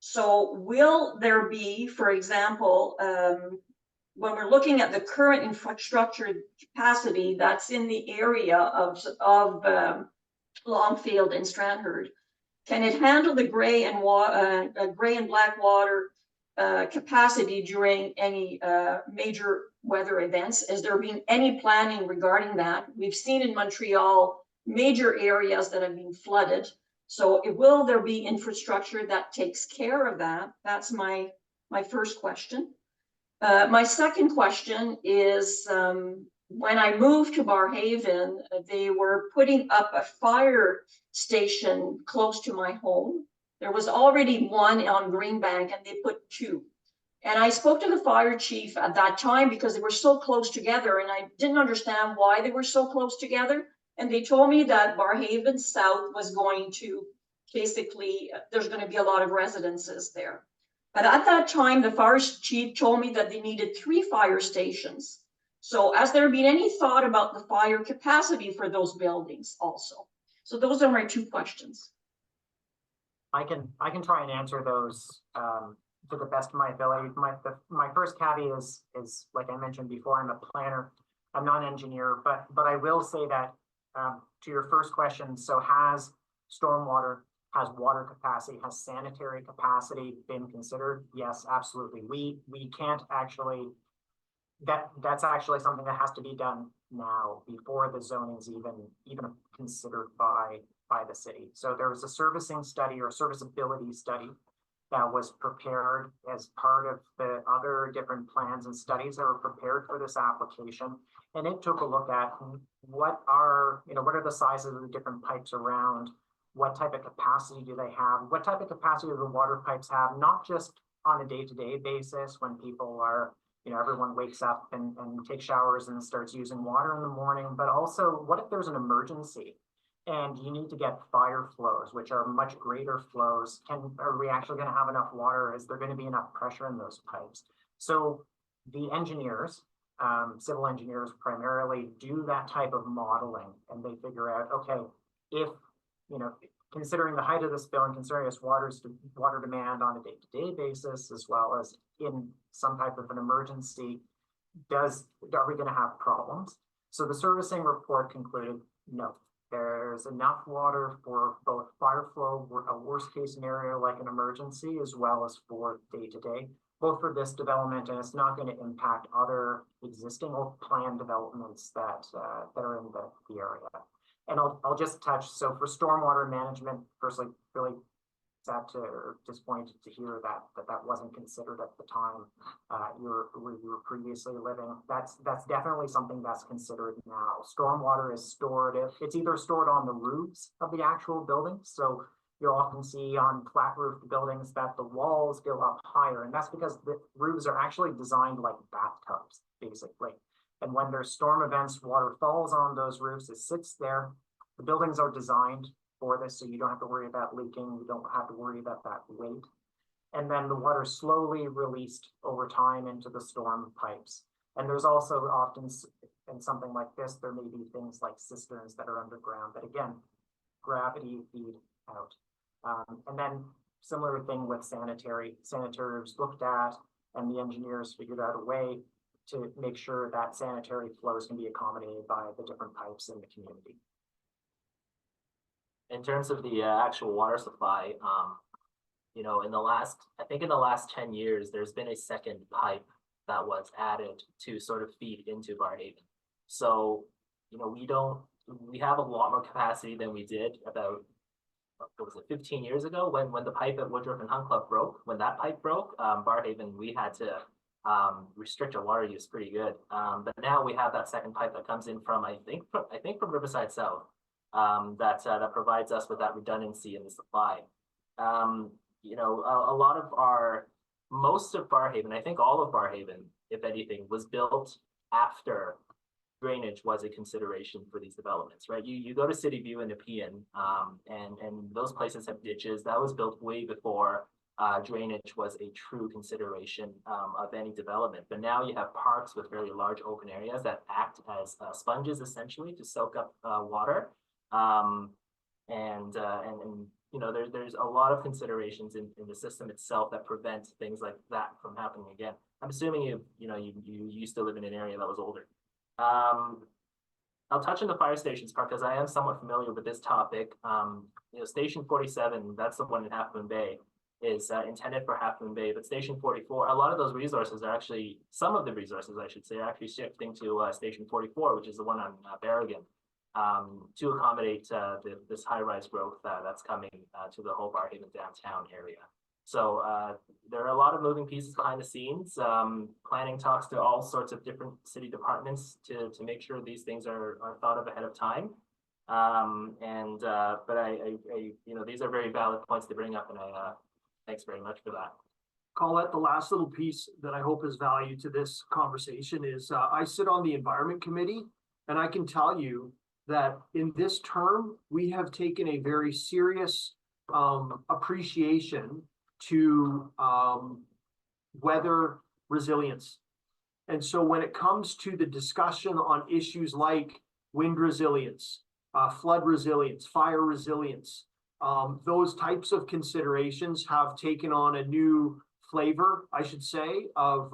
So will there be, for example, when we're looking at the current infrastructure capacity that's in the area of Longfield and Strandherd, can it handle the gray and black water capacity during any major weather events? Has there been any planning regarding that? We've seen in Montreal major areas that have been flooded. So will there be infrastructure that takes care of that? That's my first question. My second question is, when I moved to Barrhaven, they were putting up a fire station close to my home. There was already one on Greenbank and they put two. And I spoke to the fire chief at that time because they were so close together and I didn't understand why they were so close together. And they told me that Barrhaven South was going to basically, there's going to be a lot of residences there. But at that time, the fire chief told me that they needed 3 fire stations. So has there been any thought about the fire capacity for those buildings also? So those are my 2 questions. I can try and answer those to the best of my ability. My first caveat is like I mentioned before, I'm a planner. I'm not an engineer, but I will say that to your first question, so has stormwater, has water capacity, has sanitary capacity been considered? Yes, absolutely. We can't actually, that's actually something that has to be done now before the zoning is even considered by the city. So there was a servicing study or serviceability study that was prepared as part of the other different plans and studies that were prepared for this application. And it took a look at what are the sizes of the different pipes around, what type of capacity do they have, what type of capacity do the water pipes have, not just on a day-to-day basis when people are, everyone wakes up and takes showers and starts using water in the morning, but also what if there's an emergency and you need to get fire flows, which are much greater flows? Are we actually going to have enough water? Is there going to be enough pressure in those pipes? So the engineers, civil engineers primarily, do that type of modeling and they figure out, okay, if, considering the height of the spill and considering its water demand on a day-to-day basis, as well as in some type of an emergency, are we going to have problems? So the servicing report concluded, no, there's enough water for both fire flow, a worst case scenario like an emergency, as well as for day-to-day, both for this development, and it's not going to impact other existing or planned developments that are in the area. And I'll just touch, so for stormwater management, firstly, really sad or disappointed to hear that wasn't considered at the time you were previously living. That's definitely something that's considered now. Stormwater is stored, it's either stored on the roofs of the actual building. So you'll often see on flat roofed buildings that the walls go up higher, and that's because the roofs are actually designed like bathtubs, basically. And when there's storm events, water falls on those roofs, it sits there. The buildings are designed for this, so you don't have to worry about leaking, you don't have to worry about that weight. And then the water is slowly released over time into the storm pipes. And there's also often, in something like this, there may be things like cisterns that are underground that, again, gravity feed out. And then similar thing with sanitary. Sanitary looked at, and the engineers figured out a way to make sure that sanitary flows can be accommodated by the different pipes in the community. In terms of the actual water supply, in the last 10 years, there's been a second pipe that was added to sort of feed into Barrhaven. So, we have a lot more capacity than we did about, 15 years ago when the pipe at Woodruff and Hunt Club broke. When that pipe broke, Barrhaven, we had to restrict our water use pretty good. But now we have that second pipe that comes in from, I think from Riverside South. That provides us with that redundancy in the supply. Most of Barrhaven, I think all of Barrhaven, if anything, was built after drainage was a consideration for these developments, right? You go to City View and Nepean, and those places have ditches. That was built way before drainage was a true consideration of any development. But now you have parks with very large open areas that act as sponges essentially to soak up water. And you know, there's a lot of considerations in the system itself that prevent things like that from happening again. I'm assuming you used to live in an area that was older. I'll touch on the fire stations part because I am somewhat familiar with this topic. You know, Station 47, that's the one in Half Moon Bay, is intended for Half Moon Bay, but Station 44, a lot of those resources are actually, some of the resources, I should say, are actually shifting to Station 44, which is the one on Berrigan, to accommodate this high-rise growth that's coming to the whole Barrhaven downtown area. So there are a lot of moving pieces behind the scenes. Planning talks to all sorts of different city departments to make sure these things are thought of ahead of time. But you know, these are very valid points to bring up, and thanks very much for that. Colette, the last little piece that I hope is value to this conversation is I sit on the Environment Committee, and I can tell you that in this term, we have taken a very serious appreciation to weather resilience. And so when it comes to the discussion on issues like wind resilience, flood resilience, fire resilience, those types of considerations have taken on a new flavor, I should say, of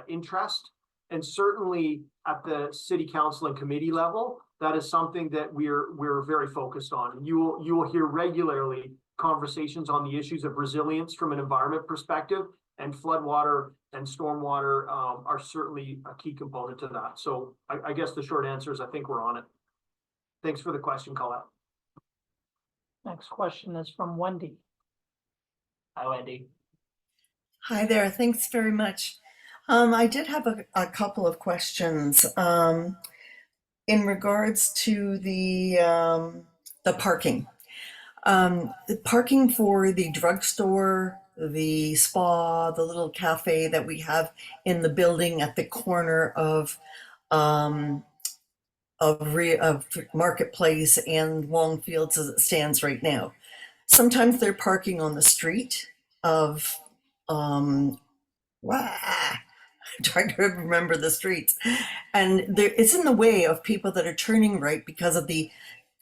interest. And certainly at the city council and committee level, that is something that we're very focused on. You will hear regularly conversations on the issues of resilience from an environment perspective, and floodwater and stormwater are certainly a key component to that. So I guess the short answer is I think we're on it. Thanks for the question, Colette. Next question is from Wendy. Hi, Wendy. Hi there, thanks very much. I did have a couple of questions in regards to the parking. The parking for the drugstore, the spa, the little cafe that we have in the building at the corner of Marketplace and Longfields as it stands right now. Sometimes they're parking on the street of I'm trying to remember the streets, and it's in the way of people that are turning right because of the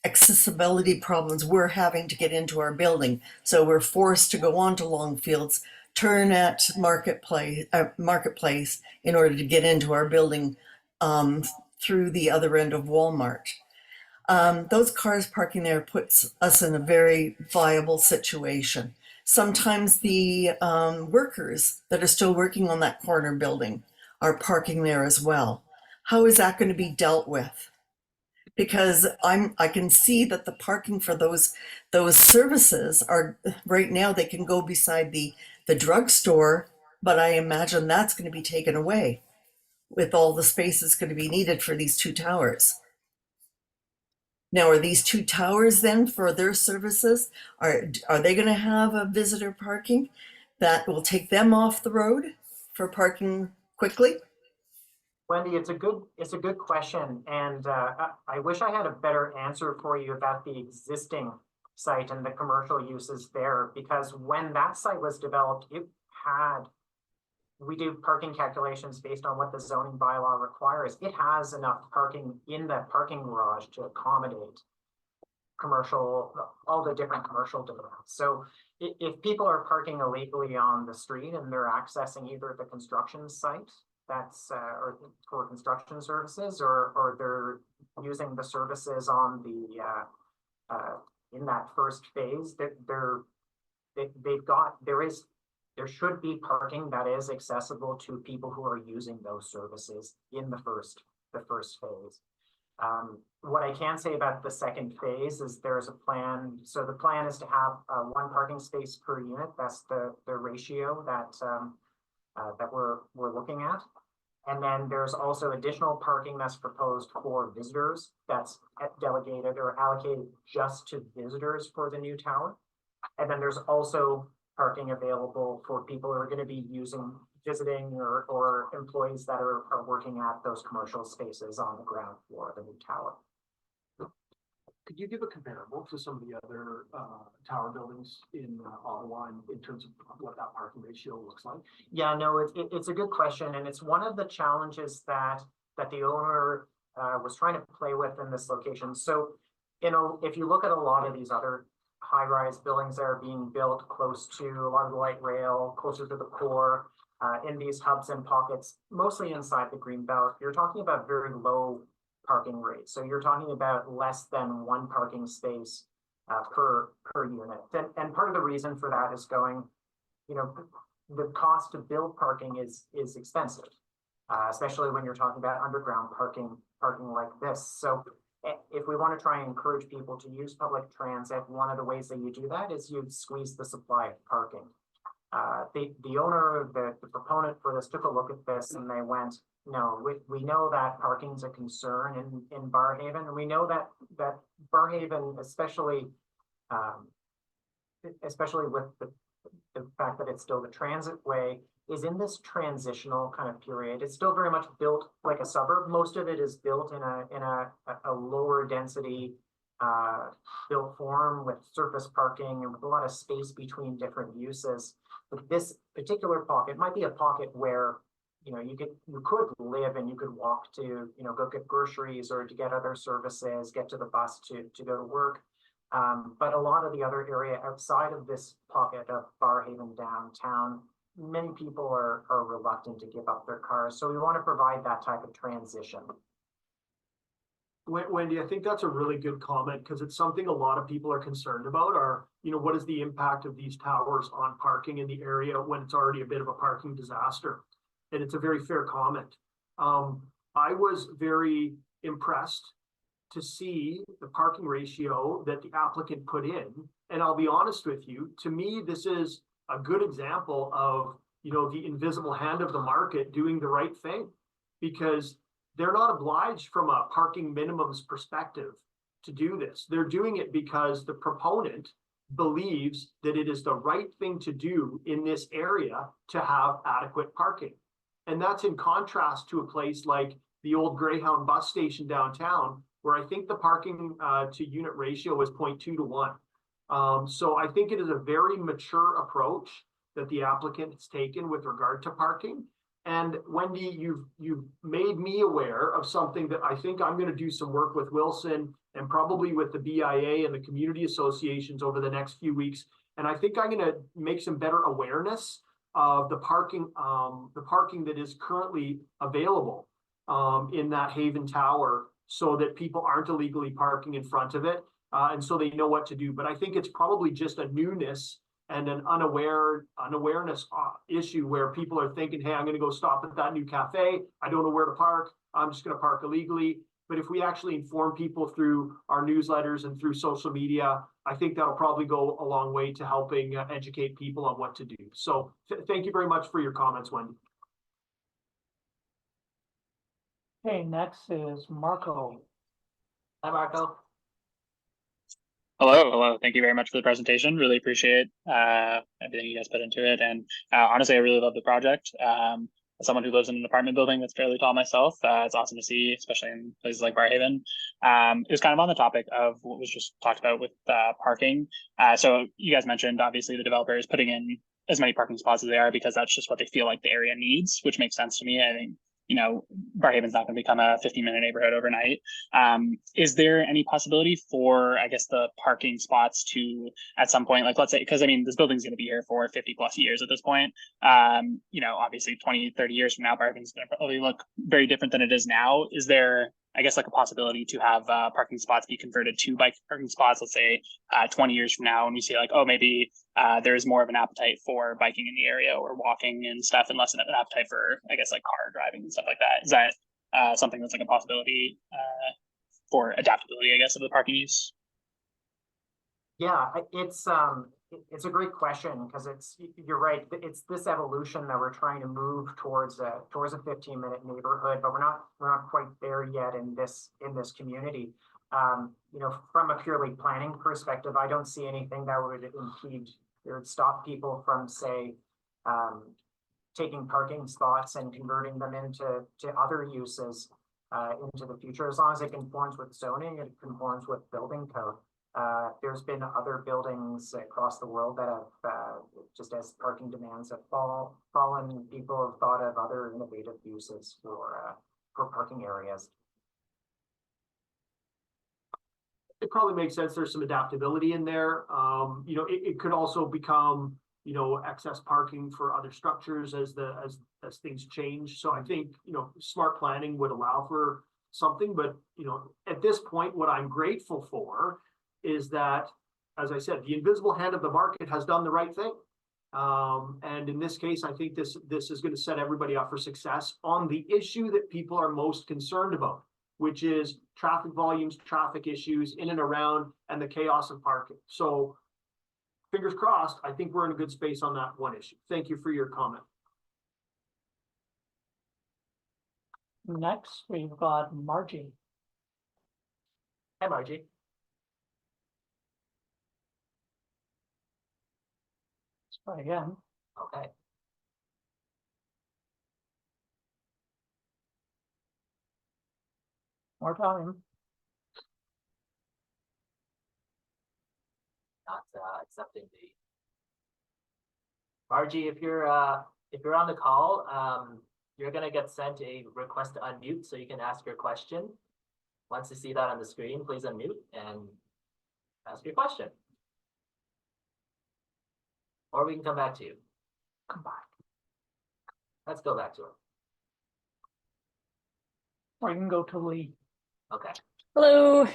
accessibility problems we're having to get into our building. So we're forced to go on to Longfields, turn at Marketplace in order to get into our building through the other end of Walmart. Those cars parking there puts us in a very viable situation. Sometimes the workers that are still working on that corner building are parking there as well. How is that going to be dealt with? Because I can see that the parking for those services are right now, they can go beside the drugstore, but I imagine that's going to be taken away with all the space that's going to be needed for these two towers. Now, are these two towers then for their services? Are they going to have a visitor parking that will take them off the road for parking quickly? Wendy, it's a good question, and I wish I had a better answer for you about the existing site and the commercial uses there, because when that site was developed, we do parking calculations based on what the zoning bylaw requires. It has enough parking in that parking garage to accommodate all the different commercial demands. So if people are parking illegally on the street and they're accessing either the construction site or for construction services, or they're using the services on the in that first phase, there should be parking that is accessible to people who are using those services in the first phase. What I can say about the second phase is there's a plan. So the plan is to have one parking space per unit. That's the ratio that we're looking at. And then there's also additional parking that's proposed for visitors that's delegated or allocated just to visitors for the new tower. And then there's also parking available for people who are going to be visiting or employees that are working at those commercial spaces on the ground floor of the new tower. Could you give a comparable to some of the other tower buildings in Ottawa in terms of what that parking ratio looks like? Yeah, no, it's a good question, and it's one of the challenges that the owner was trying to play with in this location. So if you look at a lot of these other high-rise buildings that are being built close to a lot of the light rail, closer to the core, in these hubs and pockets, mostly inside the green belt, you're talking about very low parking rates. So you're talking about less than one parking space per unit. And part of the reason for that is going, the cost to build parking is expensive, especially when you're talking about underground parking like this. So if we want to try and encourage people to use public transit, one of the ways that you do that is you squeeze the supply of parking. The owner, the proponent for this took a look at this and they went, no, we know that parking's a concern in Barrhaven, and we know that Barrhaven, especially with the fact that it's still the transit way, is in this transitional kind of period. It's still very much built like a suburb. Most of it is built in a lower density built form with surface parking and with a lot of space between different uses. But this particular pocket might be a pocket where you could live and you could walk to go get groceries or to get other services, get to the bus to go to work. But a lot of the other area outside of this pocket of Barrhaven downtown, many people are reluctant to give up their cars. So we want to provide that type of transition. Wendy, I think that's a really good comment because it's something a lot of people are concerned about are, what is the impact of these towers on parking in the area when it's already a bit of a parking disaster? And it's a very fair comment. I was very impressed to see the parking ratio that the applicant put in. And I'll be honest with you, to me, this is a good example of, the invisible hand of the market doing the right thing, because they're not obliged from a parking minimums perspective to do this. They're doing it because the proponent believes that it is the right thing to do in this area to have adequate parking. And that's in contrast to a place like the old Greyhound bus station downtown, where I think the parking to unit ratio is 0.2 to 1. So I think it is a very mature approach that the applicant has taken with regard to parking. And Wendy, you've made me aware of something that I think I'm going to do some work with Wilson and probably with the BIA and the community associations over the next few weeks. And I think I'm going to make some better awareness of the parking that is currently available in that Haven Tower, so that people aren't illegally parking in front of it, and so they know what to do. But I think it's probably just a newness and an unawareness issue where people are thinking, hey, I'm going to go stop at that new cafe. I don't know where to park. I'm just going to park illegally. But if we actually inform people through our newsletters and through social media, I think that'll probably go a long way to helping educate people on what to do. So thank you very much for your comments, Wendy. Okay, next is Marco. Hi, Marco. Hello. Thank you very much for the presentation. Really appreciate everything you guys put into it. And honestly, I really love the project. As someone who lives in an apartment building that's fairly tall myself, it's awesome to see, especially in places like Barrhaven. It was kind of on the topic of what was just talked about with parking. So you guys mentioned, obviously, the developer is putting in as many parking spots as they are because that's just what they feel like the area needs, which makes sense to me. I think Barrhaven's not going to become a 15-minute neighborhood overnight. Is there any possibility for, I guess, the parking spots to, at some point, like, let's say, because this building's going to be here for 50 plus years at this point. Obviously 20, 30 years from now, Barrhaven's going to probably look very different than it is now. Is there, I guess, like a possibility to have parking spots be converted to bike parking spots, let's say 20 years from now, and we see like, oh, maybe there's more of an appetite for biking in the area or walking and stuff, and less of an appetite for, I guess, like car driving and stuff like that. Is that something that's like a possibility for adaptability, I guess, of the parking use? Yeah, it's a great question because you're right. It's this evolution that we're trying to move towards a 15-minute neighborhood, but we're not quite there yet in this community. From a purely planning perspective, I don't see anything that would impede or stop people from, say, taking parking spots and converting them into other uses into the future, as long as it conforms with zoning and it conforms with building code. There's been other buildings across the world that have, just as parking demands have fallen, people have thought of other innovative uses for parking areas. it probably makes sense. There's some adaptability in there. You know, it could also become, you know, excess parking for other structures as things change. So I think, you know, smart planning would allow for something, but, you know, at this point, what I'm grateful for is that, as I said, the invisible hand of the market has done the right thing. And in this case, I think this is going to set everybody up for success on the issue that people are most concerned about, which is traffic volumes, traffic issues in and around, and the chaos of parking. So fingers crossed, I think we're in a good space on that one issue. Thank you for your comment. Next, we've got Margie. Hi, Margie. Let's try again. Okay. More time. Not accepting the Margie, if you're on the call, you're gonna get sent a request to unmute so you can ask your question. Once you see that on the screen, please unmute and ask your question. Or we can come back to you. Come back. Let's go back to her. Or you can go to Lee. Okay. Hello.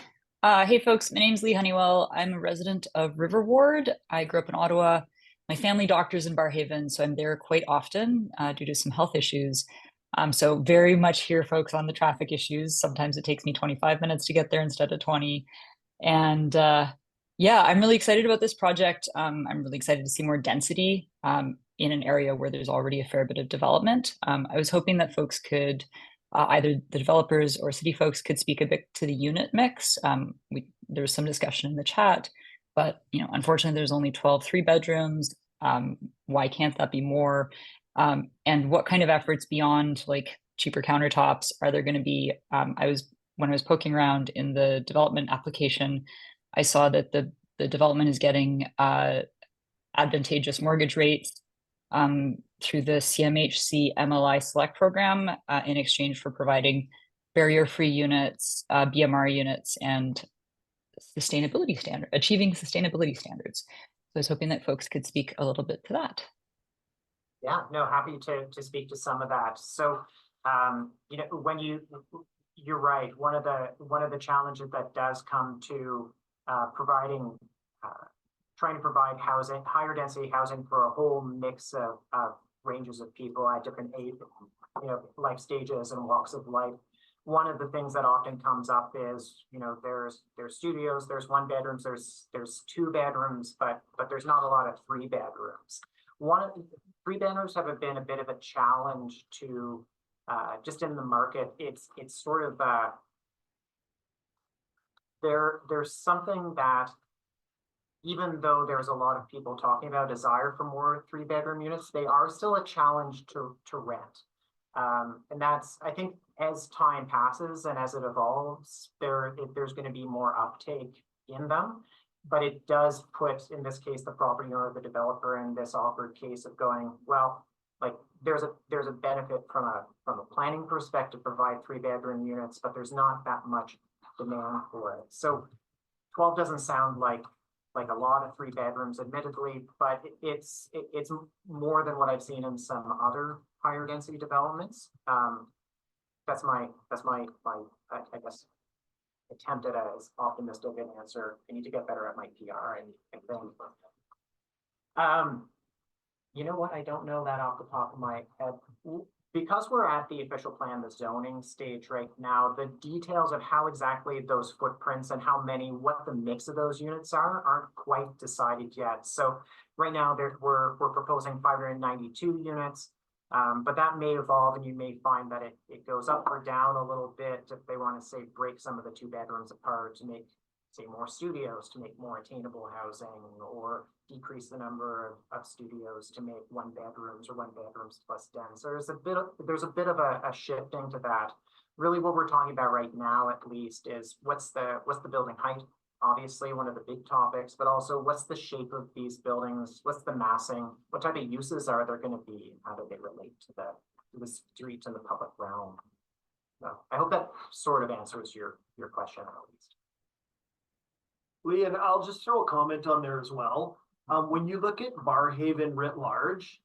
Hey folks, my name's Lee Honeywell. I'm a resident of River Ward. I grew up in Ottawa. My family doctor's in Barrhaven, so I'm there quite often due to some health issues. So very much here, folks, on the traffic issues. Sometimes it takes me 25 minutes to get there instead of 20. And yeah, I'm really excited about this project. I'm really excited to see more density in an area where there's already a fair bit of development. I was hoping that folks could, either the developers or city folks could speak a bit to the unit mix. There was some discussion in the chat, but you know, unfortunately, there's only 12 3-bedrooms. Why can't that be more? And what kind of efforts beyond like cheaper countertops are there going to be? When I was poking around in the development application, I saw that the development is getting advantageous mortgage rates through the CMHC MLI Select program in exchange for providing barrier-free units, BMR units, and achieving sustainability standards. So I was hoping that folks could speak a little bit to that. Yeah, no, happy to speak to some of that. So, you know, you're right. One of the challenges that does come to trying to provide housing, higher density housing for a whole mix of ranges of people at different age, you know, life stages and walks of life. One of the things that often comes up is, you know, there's studios, there's 1-bedrooms, there's 2 bedrooms, but there's not a lot of 3 bedrooms. 3 bedrooms have been a bit of a challenge to just in the market. It's sort of there's something that, even though there's a lot of people talking about desire for more 3-bedroom units, they are still a challenge to rent. And that's, I think, as time passes and as it evolves, there's going to be more uptake in them. But it does put, in this case, the property owner, the developer, in this awkward case of going, well, like there's a benefit from a planning perspective, provide 3-bedroom units, but there's not that much demand for it. So 12 doesn't sound like a lot of 3 bedrooms, admittedly, but it's more than what I've seen in some other higher density developments. That's my I guess attempt at as optimistic an answer. I need to get better at my PR and things. You know what? I don't know that off the top of my head. Because we're at the official plan, the zoning stage right now, the details of how exactly those footprints and how many, what the mix of those units aren't quite decided yet. So right now we're proposing 592 units, but that may evolve, and you may find that it goes up or down a little bit if they want to say break some of the 2 bedrooms apart to make, say, more studios, to make more attainable housing, or decrease the number of studios to make 1 bedrooms or 1 bedrooms plus den. So there's a bit of a shifting to that. Really, what we're talking about right now, at least, is what's the building height? Obviously, one of the big topics, but also what's the shape of these buildings? What's the massing? What type of uses are there going to be? How do they relate to the street and the public realm? So I hope that sort of answers your question, at least. Lee, and I'll just throw a comment on there as well. When you look at Barrhaven writ large,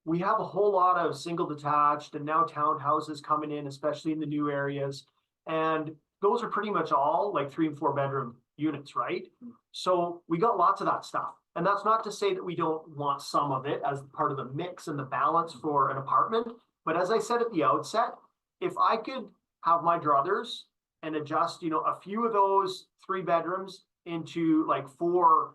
we have a whole lot of single detached and now townhouses coming in, especially in the new areas. And those are pretty much all like 3 and 4 bedroom units, right? So we got lots of that stuff. And that's not to say that we don't want some of it as part of the mix and the balance for an apartment. But as I said at the outset, if I could have my druthers and adjust, a few of those 3 bedrooms into like 4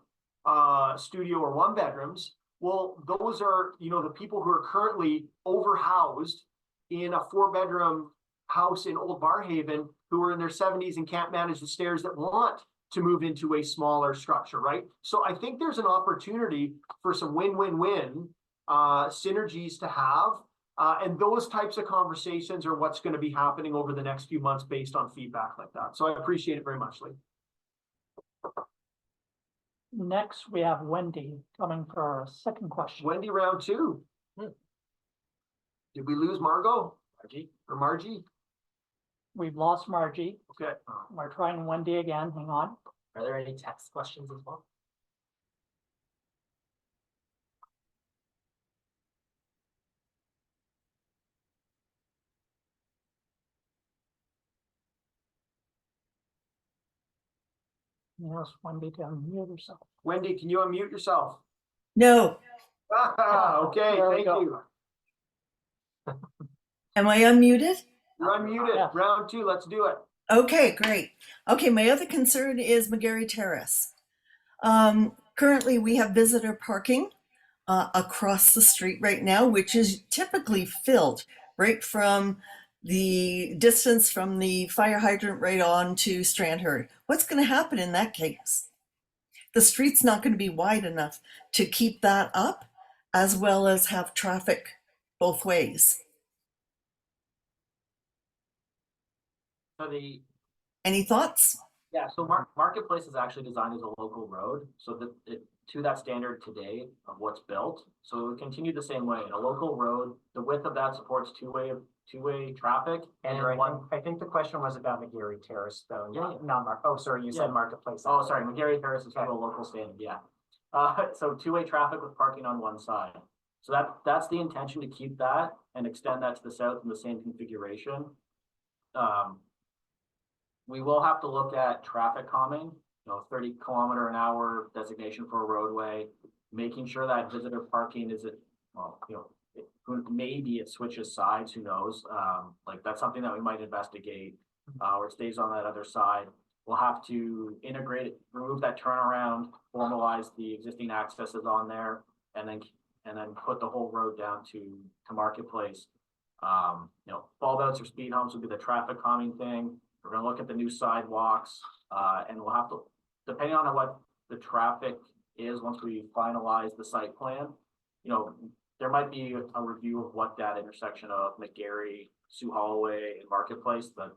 studio or 1 bedrooms, well, those are, the people who are currently overhoused in a 4-bedroom house in Old Barrhaven who are in their 70s and can't manage the stairs that want to move into a smaller structure, right? So I think there's an opportunity for some win-win-win synergies to have. And those types of conversations are what's going to be happening over the next few months based on feedback like that. So I appreciate it very much, Lee. Next, we have Wendy coming for our second question. Wendy, round 2. Did we lose Margot? Margie? We've lost Margie. Okay. We're trying Wendy again. Hang on. Are there any text questions as well? Yes, Wendy to unmute herself. Wendy, can you unmute yourself? No. Okay, thank you. Am I unmuted? You're unmuted. Yeah. Round 2, let's do it. Okay, great. Okay, my other concern is McGarry Terrace. Currently, we have visitor parking across the street right now, which is typically filled right from the distance from the fire hydrant right on to Strandherd. What's going to happen in that case? The street's not going to be wide enough to keep that up, as well as have traffic both ways. So Any thoughts? Yeah, so Marketplace is actually designed as a local road, so that it to that standard today of what's built. So it would continue the same way. A local road, the width of that supports two-way traffic. Andrew, one. I think the question was about McGarry Terrace, though. Yeah. Oh, sorry, you said Marketplace. Oh, sorry, McGarry Terrace is to a local standard, yeah. So 2-way traffic with parking on one side. So that's the intention, to keep that and extend that to the south in the same configuration. We will have to look at traffic calming, 30-kilometer-an-hour designation for a roadway, making sure that visitor parking maybe it switches sides, who knows? Like that's something that we might investigate, or it stays on that other side. We'll have to integrate it, remove that turnaround, formalize the existing accesses on there, and then put the whole road down to Marketplace. Bulb outs or speed humps would be the traffic calming thing. We're gonna look at the new sidewalks, and we'll have to, depending on what the traffic is once we finalize the site plan, there might be a review of what that intersection of McGarry, Sioux Holloway, and Marketplace that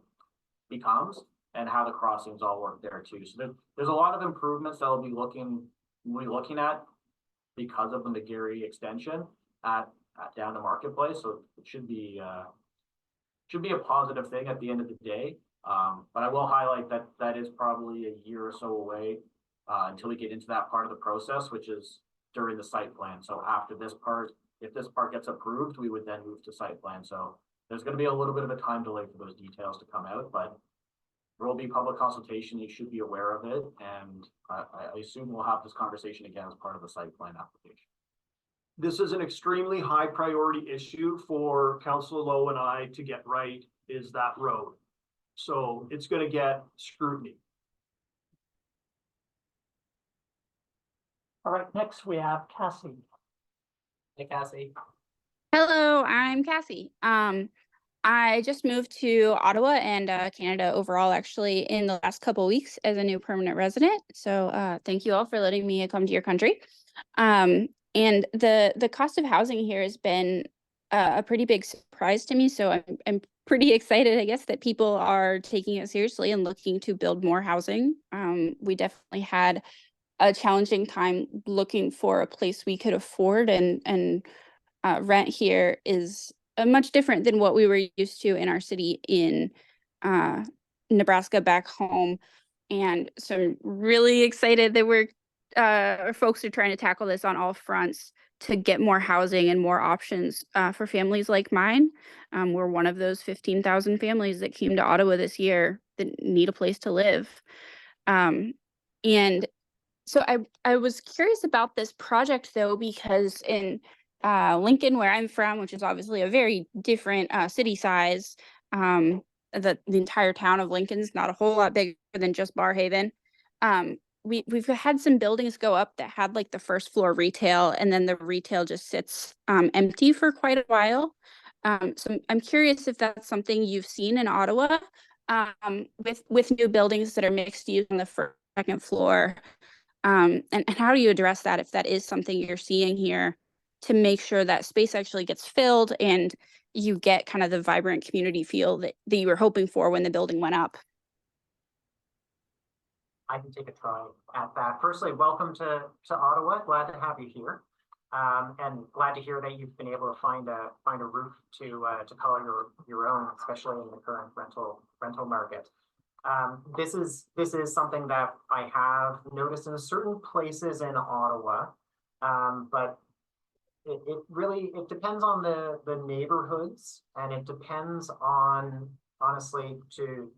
becomes, and how the crossings all work there too. So there's a lot of improvements that we'll be looking at because of the McGarry extension at down to Marketplace. So it should be a positive thing at the end of the day. But I will highlight that is probably a year or so away until we get into that part of the process, which is during the site plan. So after this part, if this part gets approved, we would then move to site plan. So there's going to be a little bit of a time delay for those details to come out, but there will be public consultation. You should be aware of it. And I assume we'll have this conversation again as part of the site plan application. This is an extremely high priority issue for Councillor Lowe and I to get right, is that road. So it's going to get scrutiny. All right, next we have Cassie. Hey, Cassie. Hello, I'm Cassie. I just moved to Ottawa and Canada overall, actually, in the last couple of weeks as a new permanent resident. So thank you all for letting me come to your country. And the cost of housing here has been a pretty big surprise to me. So I'm pretty excited, I guess, that people are taking it seriously and looking to build more housing. We definitely had a challenging time looking for a place we could afford, and rent here is much different than what we were used to in our city in Nebraska back home. And so I'm really excited that our folks are trying to tackle this on all fronts to get more housing and more options for families like mine. We're one of those 15,000 families that came to Ottawa this year that need a place to live. And so I was curious about this project though, because in Lincoln, where I'm from, which is obviously a very different city size, the entire town of Lincoln's not a whole lot bigger than just Barrhaven. We've had some buildings go up that had like the first floor retail, and then the retail just sits empty for quite a while. So I'm curious if that's something you've seen in Ottawa, with new buildings that are mixed use on the first, second floor. And how do you address that if that is something you're seeing here, to make sure that space actually gets filled and you get kind of the vibrant community feel that you were hoping for when the building went up? I can take a try at that. Firstly, welcome to Ottawa. Glad to have you here, and glad to hear that you've been able to find a roof to call your own, especially in the current rental market. This is something that I have noticed in certain places in Ottawa, but it really depends on the neighborhoods, and it depends on, honestly, to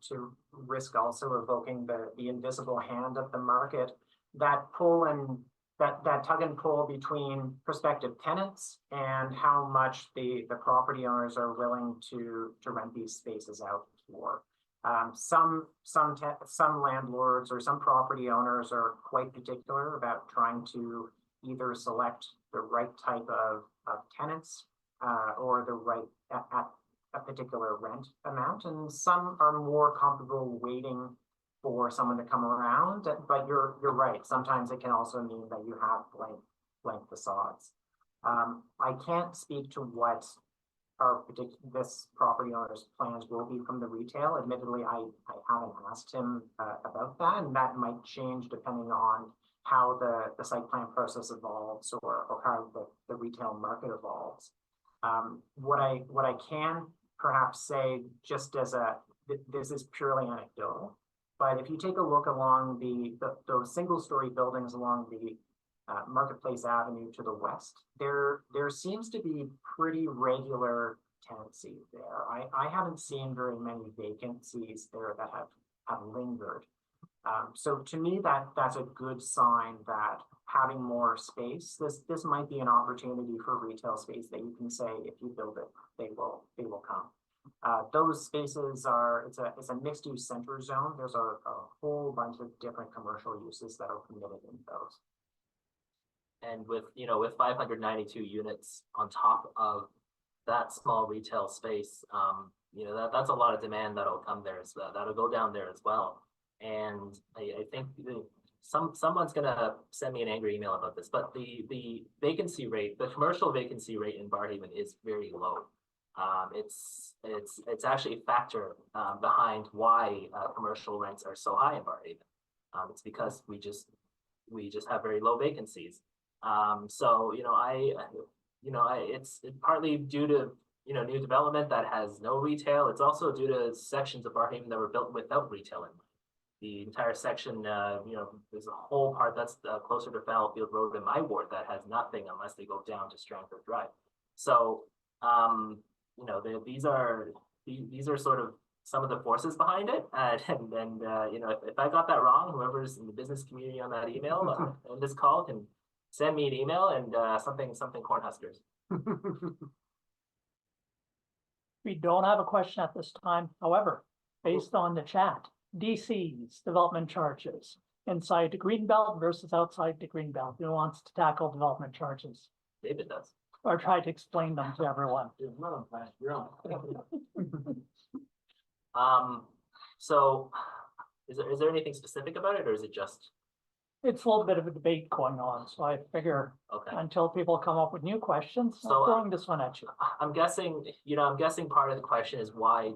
risk also evoking the invisible hand of the market, that pull and that tug and pull between prospective tenants and how much the property owners are willing to rent these spaces out for. Some landlords or some property owners are quite particular about trying to either select the right type of tenants or the right at a particular rent amount, and some are more comfortable waiting for someone to come around. But you're right. Sometimes it can also mean that you have blank facades. I can't speak to what this property owner's plans will be from the retail. Admittedly, I haven't asked him about that, and that might change depending on how the site plan process evolves or how the retail market evolves. What I can perhaps say, just as this is purely anecdotal, but if you take a look along those single-story buildings along the Marketplace Avenue to the west, there seems to be pretty regular tenancy there. I haven't seen very many vacancies there that have lingered. So to me, that's a good sign that having more space, this might be an opportunity for retail space that you can say, if you build it, they will come. Those spaces it's a mixed use center zone. There's a whole bunch of different commercial uses that are permitted in those. And with 592 units on top of that small retail space, that's a lot of demand that'll come there as well. That'll go down there as well. And I think someone's gonna send me an angry email about this, but the vacancy rate, the commercial vacancy rate in Barrhaven is very low. It's actually a factor behind why commercial rents are so high in Barrhaven. It's because we just have very low vacancies. So it's partly due to new development that has no retail. It's also due to sections of Barrhaven that were built without retail in mind. The entire section, there's a whole part that's closer to Fallowfield Road in my ward that has nothing unless they go down to Strandford Drive. So, these are sort of some of the forces behind it. And if I got that wrong, whoever's in the business community on that email on this call can send me an email and something Cornhuskers. We don't have a question at this time. However, based on the chat, DC's development charges inside the Greenbelt versus outside the Greenbelt. Who wants to tackle development charges? David does. Or try to explain them to everyone. So is there anything specific about it, or is it just? It's a little bit of a debate going on, so I figure until people come up with new questions, I'm throwing this one at you. I'm guessing part of the question is why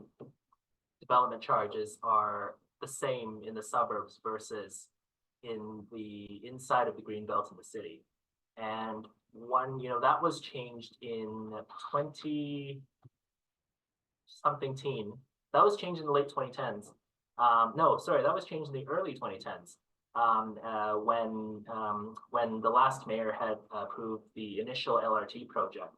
development charges are the same in the suburbs versus in the inside of the Greenbelt in the city. And that was changed in 20-something teen. That was changed in the late 2010s. No, sorry, that was changed in the early 2010s. When the last mayor had approved the initial LRT project.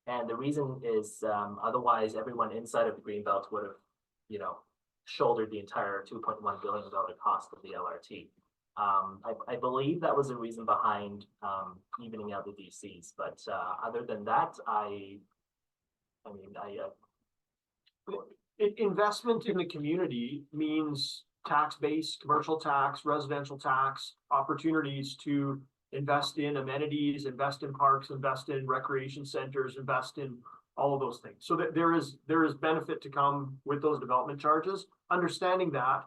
And the reason is otherwise everyone inside of the Greenbelt would have, you know, shouldered the entire $2.1 billion cost of the LRT. I believe that was the reason behind evening out the DCs, but other than that, Investment in the community means tax base, commercial tax, residential tax, opportunities to invest in amenities, invest in parks, invest in recreation centers, invest in all of those things. So that there is benefit to come with those development charges. Understanding that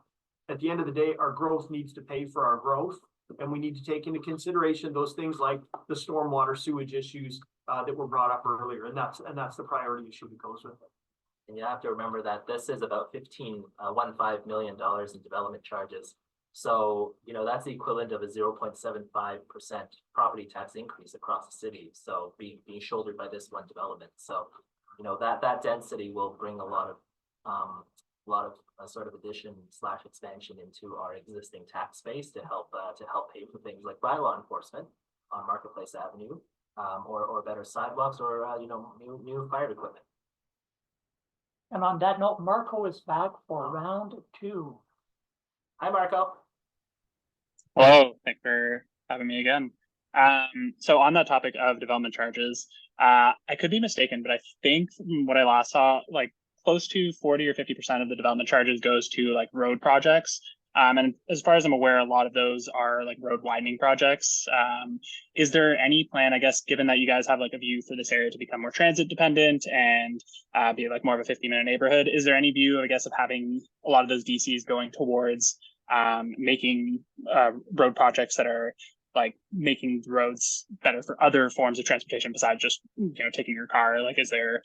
at the end of the day, our growth needs to pay for our growth. And we need to take into consideration those things like the stormwater sewage issues that were brought up earlier. And that's the priority issue that goes with it. And you have to remember that this is about $15 million in development charges. So, you know, that's the equivalent of a 0.75% property tax increase across the city. So being shouldered by this one development. So, you know, that density will bring a lot of sort of addition / expansion into our existing tax base to help pay for things like bylaw enforcement on Marketplace Avenue, or better sidewalks, or you know, new fire equipment. And on that note, Marco is back for round 2. Hi, Marco. Hello, thanks for having me again. So on that topic of development charges, I could be mistaken, but I think from what I last saw, like close to 40 or 50% of the development charges goes to like road projects. And as far as I'm aware, a lot of those are like road widening projects. Is there any plan, I guess, given that you guys have like a view for this area to become more transit dependent and be like more of a 50-minute neighborhood? Is there any view, I guess, of having a lot of those DCs going towards making road projects that are like making the roads better for other forms of transportation besides just, you know, taking your car? Like, is there,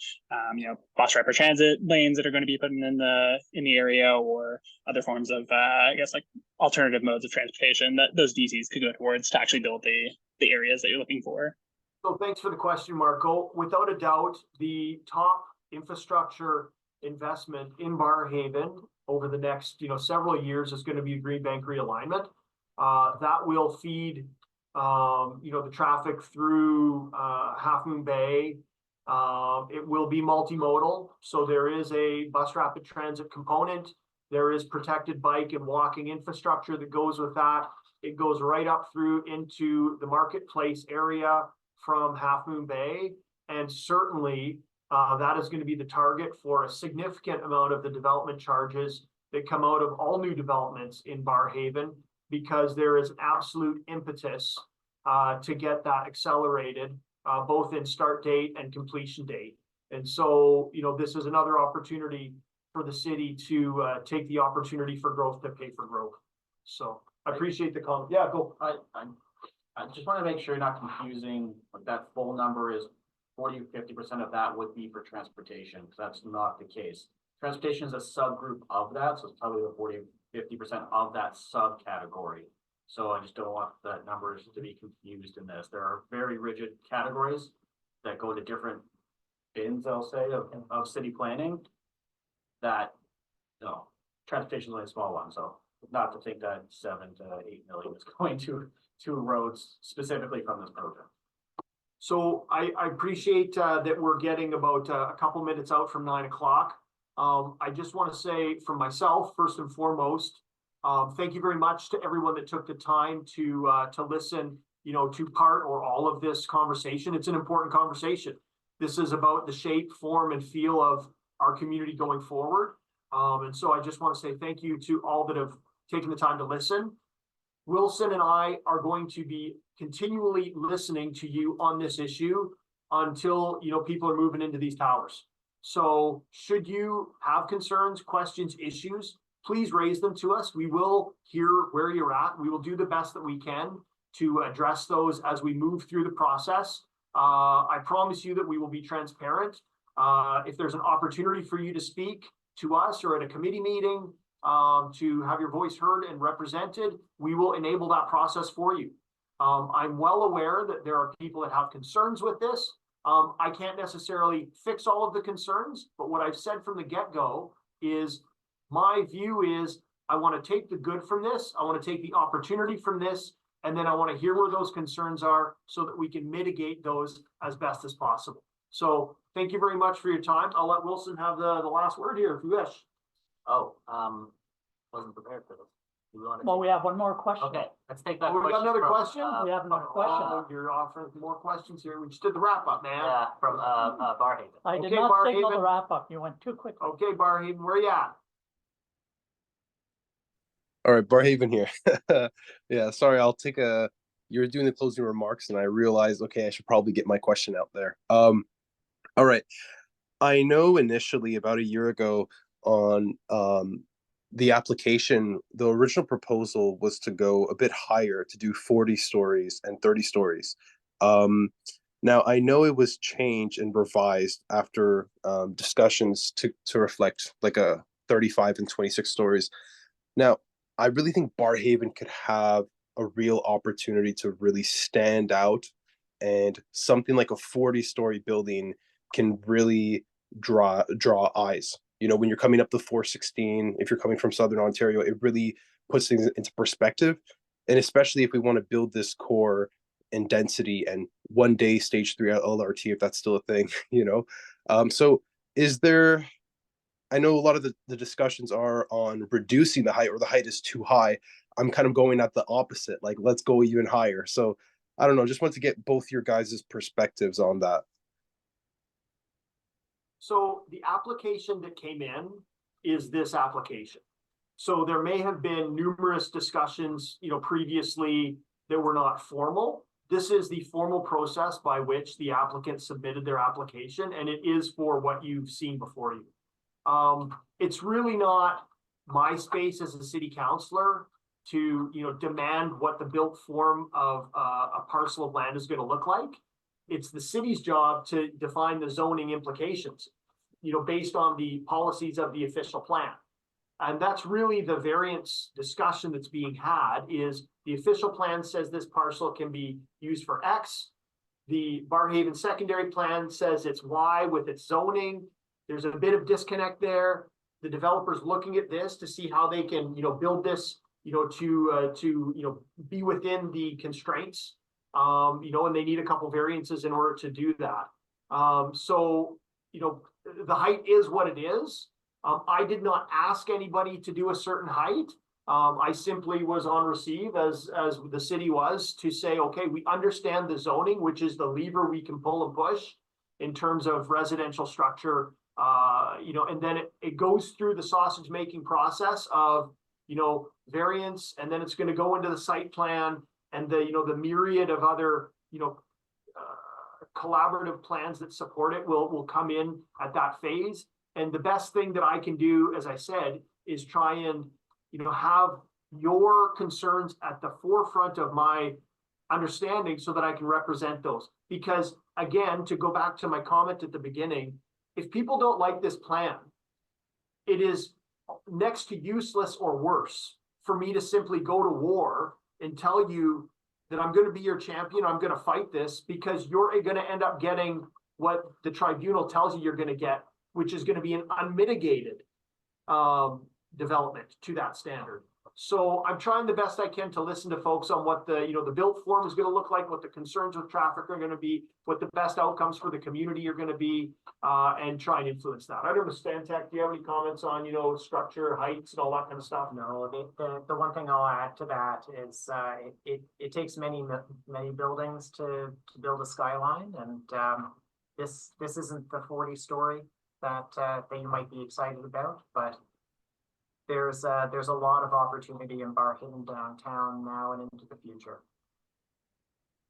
you know, bus rapid transit lanes that are going to be put in the area, or other forms of, I guess, like alternative modes of transportation that those DCs could go towards to actually build the areas that you're looking for? So thanks for the question, Marco. Without a doubt, the top infrastructure investment in Barrhaven over the next, you know, several years is going to be a Green Bank realignment. That will feed, you know, the traffic through Half Moon Bay. It will be multimodal, so there is a bus rapid transit component. There is protected bike and walking infrastructure that goes with that. It goes right up through into the marketplace area from Half Moon Bay, and certainly that is going to be the target for a significant amount of the development charges that come out of all new developments in Barrhaven, because there is absolute impetus to get that accelerated, both in start date and completion date. And so, you know, this is another opportunity for the city to take the opportunity for growth to pay for growth. So I appreciate the comment. Yeah, go. I just want to make sure you're not confusing, like that full number is 40 or 50% of that would be for transportation, because that's not the case. Transportation is a subgroup of that, so it's probably the 40 50% of that subcategory. So I just don't want the numbers to be confused in this. There are very rigid categories that go to different bins, I'll say, of city planning. That, no, transportation is only a small one. So not to think that 7 to 8 million is going to roads specifically from this project. So I appreciate that we're getting about a couple minutes out from 9 o'clock. I just want to say for myself, first and foremost, thank you very much to everyone that took the time to listen, you know, to part or all of this conversation. It's an important conversation. This is about the shape, form, and feel of our community going forward. And so I just want to say thank you to all that have taken the time to listen. Wilson and I are going to be continually listening to you on this issue until, you know, people are moving into these towers. So should you have concerns, questions, issues, please raise them to us. We will hear where you're at. We will do the best that we can to address those as we move through the process. I promise you that we will be transparent. If there's an opportunity for you to speak to us or at a committee meeting to have your voice heard and represented, we will enable that process for you. I'm well aware that there are people that have concerns with this. I can't necessarily fix all of the concerns, but what I've said from the get-go is my view is I want to take the good from this. I want to take the opportunity from this. And then I want to hear where those concerns are so that we can mitigate those as best as possible. So thank you very much for your time. I'll let Wilson have the last word here if you wish. Oh, wasn't prepared for this. Well, we have one more question. Okay, let's take that. Oh, we got another question? We have another question. Oh, you're offering more questions here. We just did the wrap up, man. Yeah, from Barhaven. I did Okay, not signal the Barhaven. wrap up. You went too quickly. Okay, Barhaven, where you at? All right, Barhaven here. Yeah, sorry, you were doing the closing remarks and I realized, okay, I should probably get my question out there. All right. I know initially about a year ago on the application, the original proposal was to go a bit higher, to do 40 stories and 30 stories. Now I know it was changed and revised after discussions to reflect like a 35 and 26 stories. Now, I really think Barhaven could have a real opportunity to really stand out, and something like a 40-story building can really draw eyes. You know, when you're coming up the 416, if you're coming from Southern Ontario, it really puts things into perspective. And especially if we want to build this core and density and one day stage 3 LRT, if that's still a thing, you know. So is there, I know a lot of the discussions are on reducing the height, or the height is too high. I'm kind of going at the opposite, like let's go even higher. So I don't know, just want to get both your guys' perspectives on that. So the application that came in is this application. So there may have been numerous discussions, you know, previously that were not formal. This is the formal process by which the applicant submitted their application, and it is for what you've seen before you. It's really not my space as a city councillor to, you know, demand what the built form of a parcel of land is going to look like. It's the city's job to define the zoning implications, you know, based on the policies of the official plan. And that's really the variance discussion that's being had. Is the official plan says this parcel can be used for X. The Barhaven secondary plan says it's Y with its zoning. There's a bit of disconnect there. The developer's looking at this to see how they can, you know, build this, you know, to you know, be within the constraints. You know, and they need a couple variances in order to do that. So, you know, the height is what it is. I did not ask anybody to do a certain height. I simply was on receive, as the city was, to say, okay, we understand the zoning, which is the lever we can pull and push in terms of residential structure. You know, and then it goes through the sausage making process of, you know, variance, and then it's going to go into the site plan and the, you know, the myriad of other, you know, collaborative plans that support it will come in at that phase. And the best thing that I can do, as I said, is try and, you know, have your concerns at the forefront of my understanding so that I can represent those. Because again, to go back to my comment at the beginning, if people don't like this plan, it is next to useless or worse for me to simply go to war and tell you that I'm going to be your champion, I'm going to fight this, because you're going to end up getting what the tribunal tells you you're going to get, which is going to be an unmitigated development to that standard. So I'm trying the best I can to listen to folks on what the, you know, the built form is going to look like, what the concerns with traffic are going to be, what the best outcomes for the community are going to be, and try and influence that. I don't know, Stantec, do you have any comments on, you know, structure, heights, and all that kind of stuff? No, the one thing I'll add to that is it takes many buildings to build a skyline, and this isn't the 40-story that you might be excited about, but there's a lot of opportunity in Barhaven downtown now and into the future.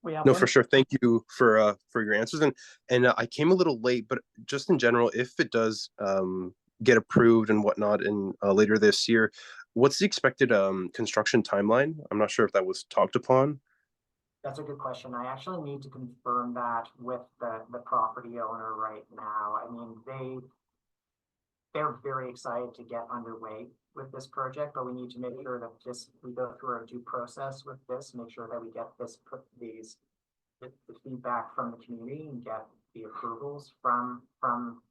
No, for sure. Thank you for your answers. And I came a little late, but just in general, if it does get approved and whatnot in later this year, what's the expected construction timeline? I'm not sure if that was talked upon. That's a good question. I actually need to confirm that with the property owner right now. I mean, they're very excited to get underway with this project, but we need to make sure that we go through our due process with this, make sure that we get the feedback from the community and get the approvals from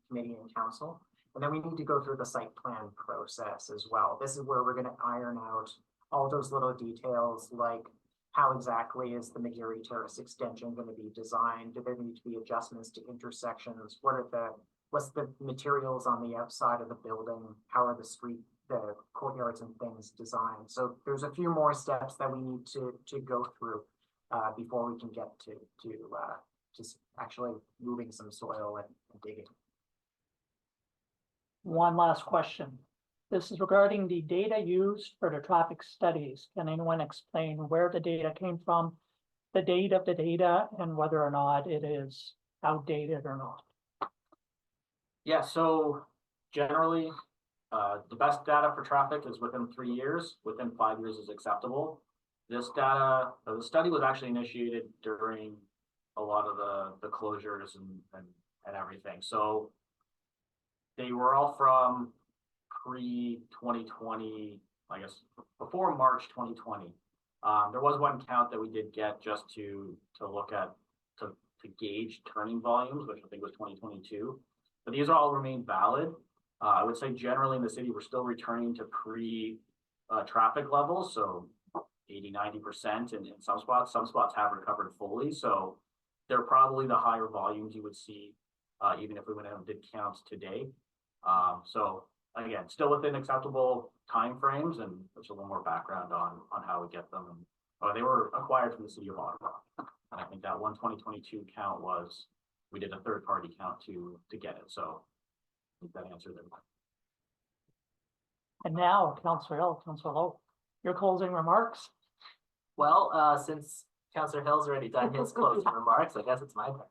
committee and council. And then we need to go through the site plan process as well. This is where we're gonna iron out all those little details, like how exactly is the McGarry Terrace extension gonna be designed? Do there need to be adjustments to intersections? What's the materials on the outside of the building? How are the courtyards and things designed? So there's a few more steps that we need to go through before we can get to just actually moving some soil and digging. One last question. This is regarding the data used for the traffic studies. Can anyone explain where the data came from, the date of the data, and whether or not it is outdated or not? Yeah, so generally, the best data for traffic is within 3 years. Within 5 years is acceptable. This data, the study was actually initiated during a lot of the closures and everything. So they were all from pre-2020, I guess, before March 2020. There was one count that we did get just to look at, to gauge turning volumes, which I think was 2022. But these all remain valid. I would say generally in the city, we're still returning to pre-traffic levels. So 80–90% in some spots have recovered fully. So they're probably the higher volumes you would see, even if we went out and did counts today. So again, still within acceptable timeframes, and there's a little more background on how we get them. They were acquired from the city of Ottawa. And I think that 2022 count was, we did a third-party count to get it. So I think that answered it. And now, Councillor Lowe, your closing remarks. Well, since Councillor Hill's already done his closing remarks, I guess it's my turn.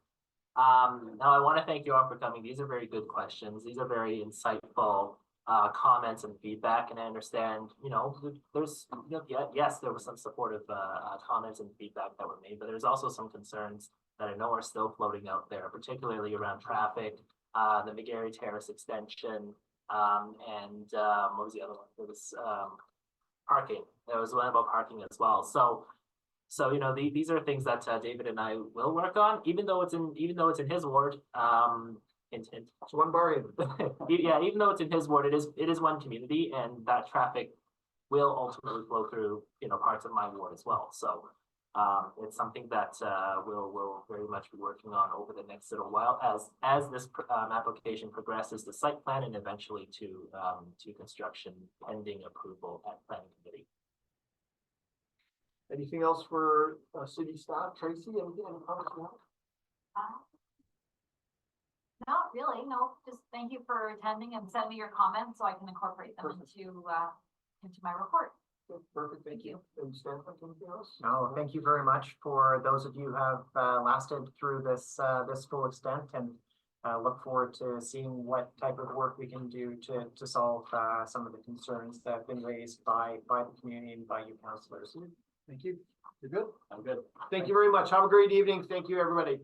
Now I want to thank you all for coming. These are very good questions. These are very insightful comments and feedback. And I understand, yes, there was some supportive comments and feedback that were made, but there's also some concerns that I know are still floating out there, particularly around traffic, the McGarry Terrace extension, and what was the other one? There was parking. There was one about parking as well. So these are things that David and I will work on, even though it's in his ward. It's one bar. Yeah, even though it's in his ward, it is one community, and that traffic will ultimately flow through parts of my ward as well. So it's something that we'll very much be working on over the next little while as this application progresses to site plan and eventually to construction pending approval at planning committee. Anything else for city staff? Tracy, any comments you have? Not really, no, just thank you for attending and sending me your comments so I can incorporate them into my report. Perfect, thank you. Anything else? No, thank you very much for those of you who have lasted through this full extent, and look forward to seeing what type of work we can do to solve some of the concerns that have been raised by the community and by you councillors. Thank you. You're good? I'm good. Thank you very much. Have a great evening. Thank you, everybody.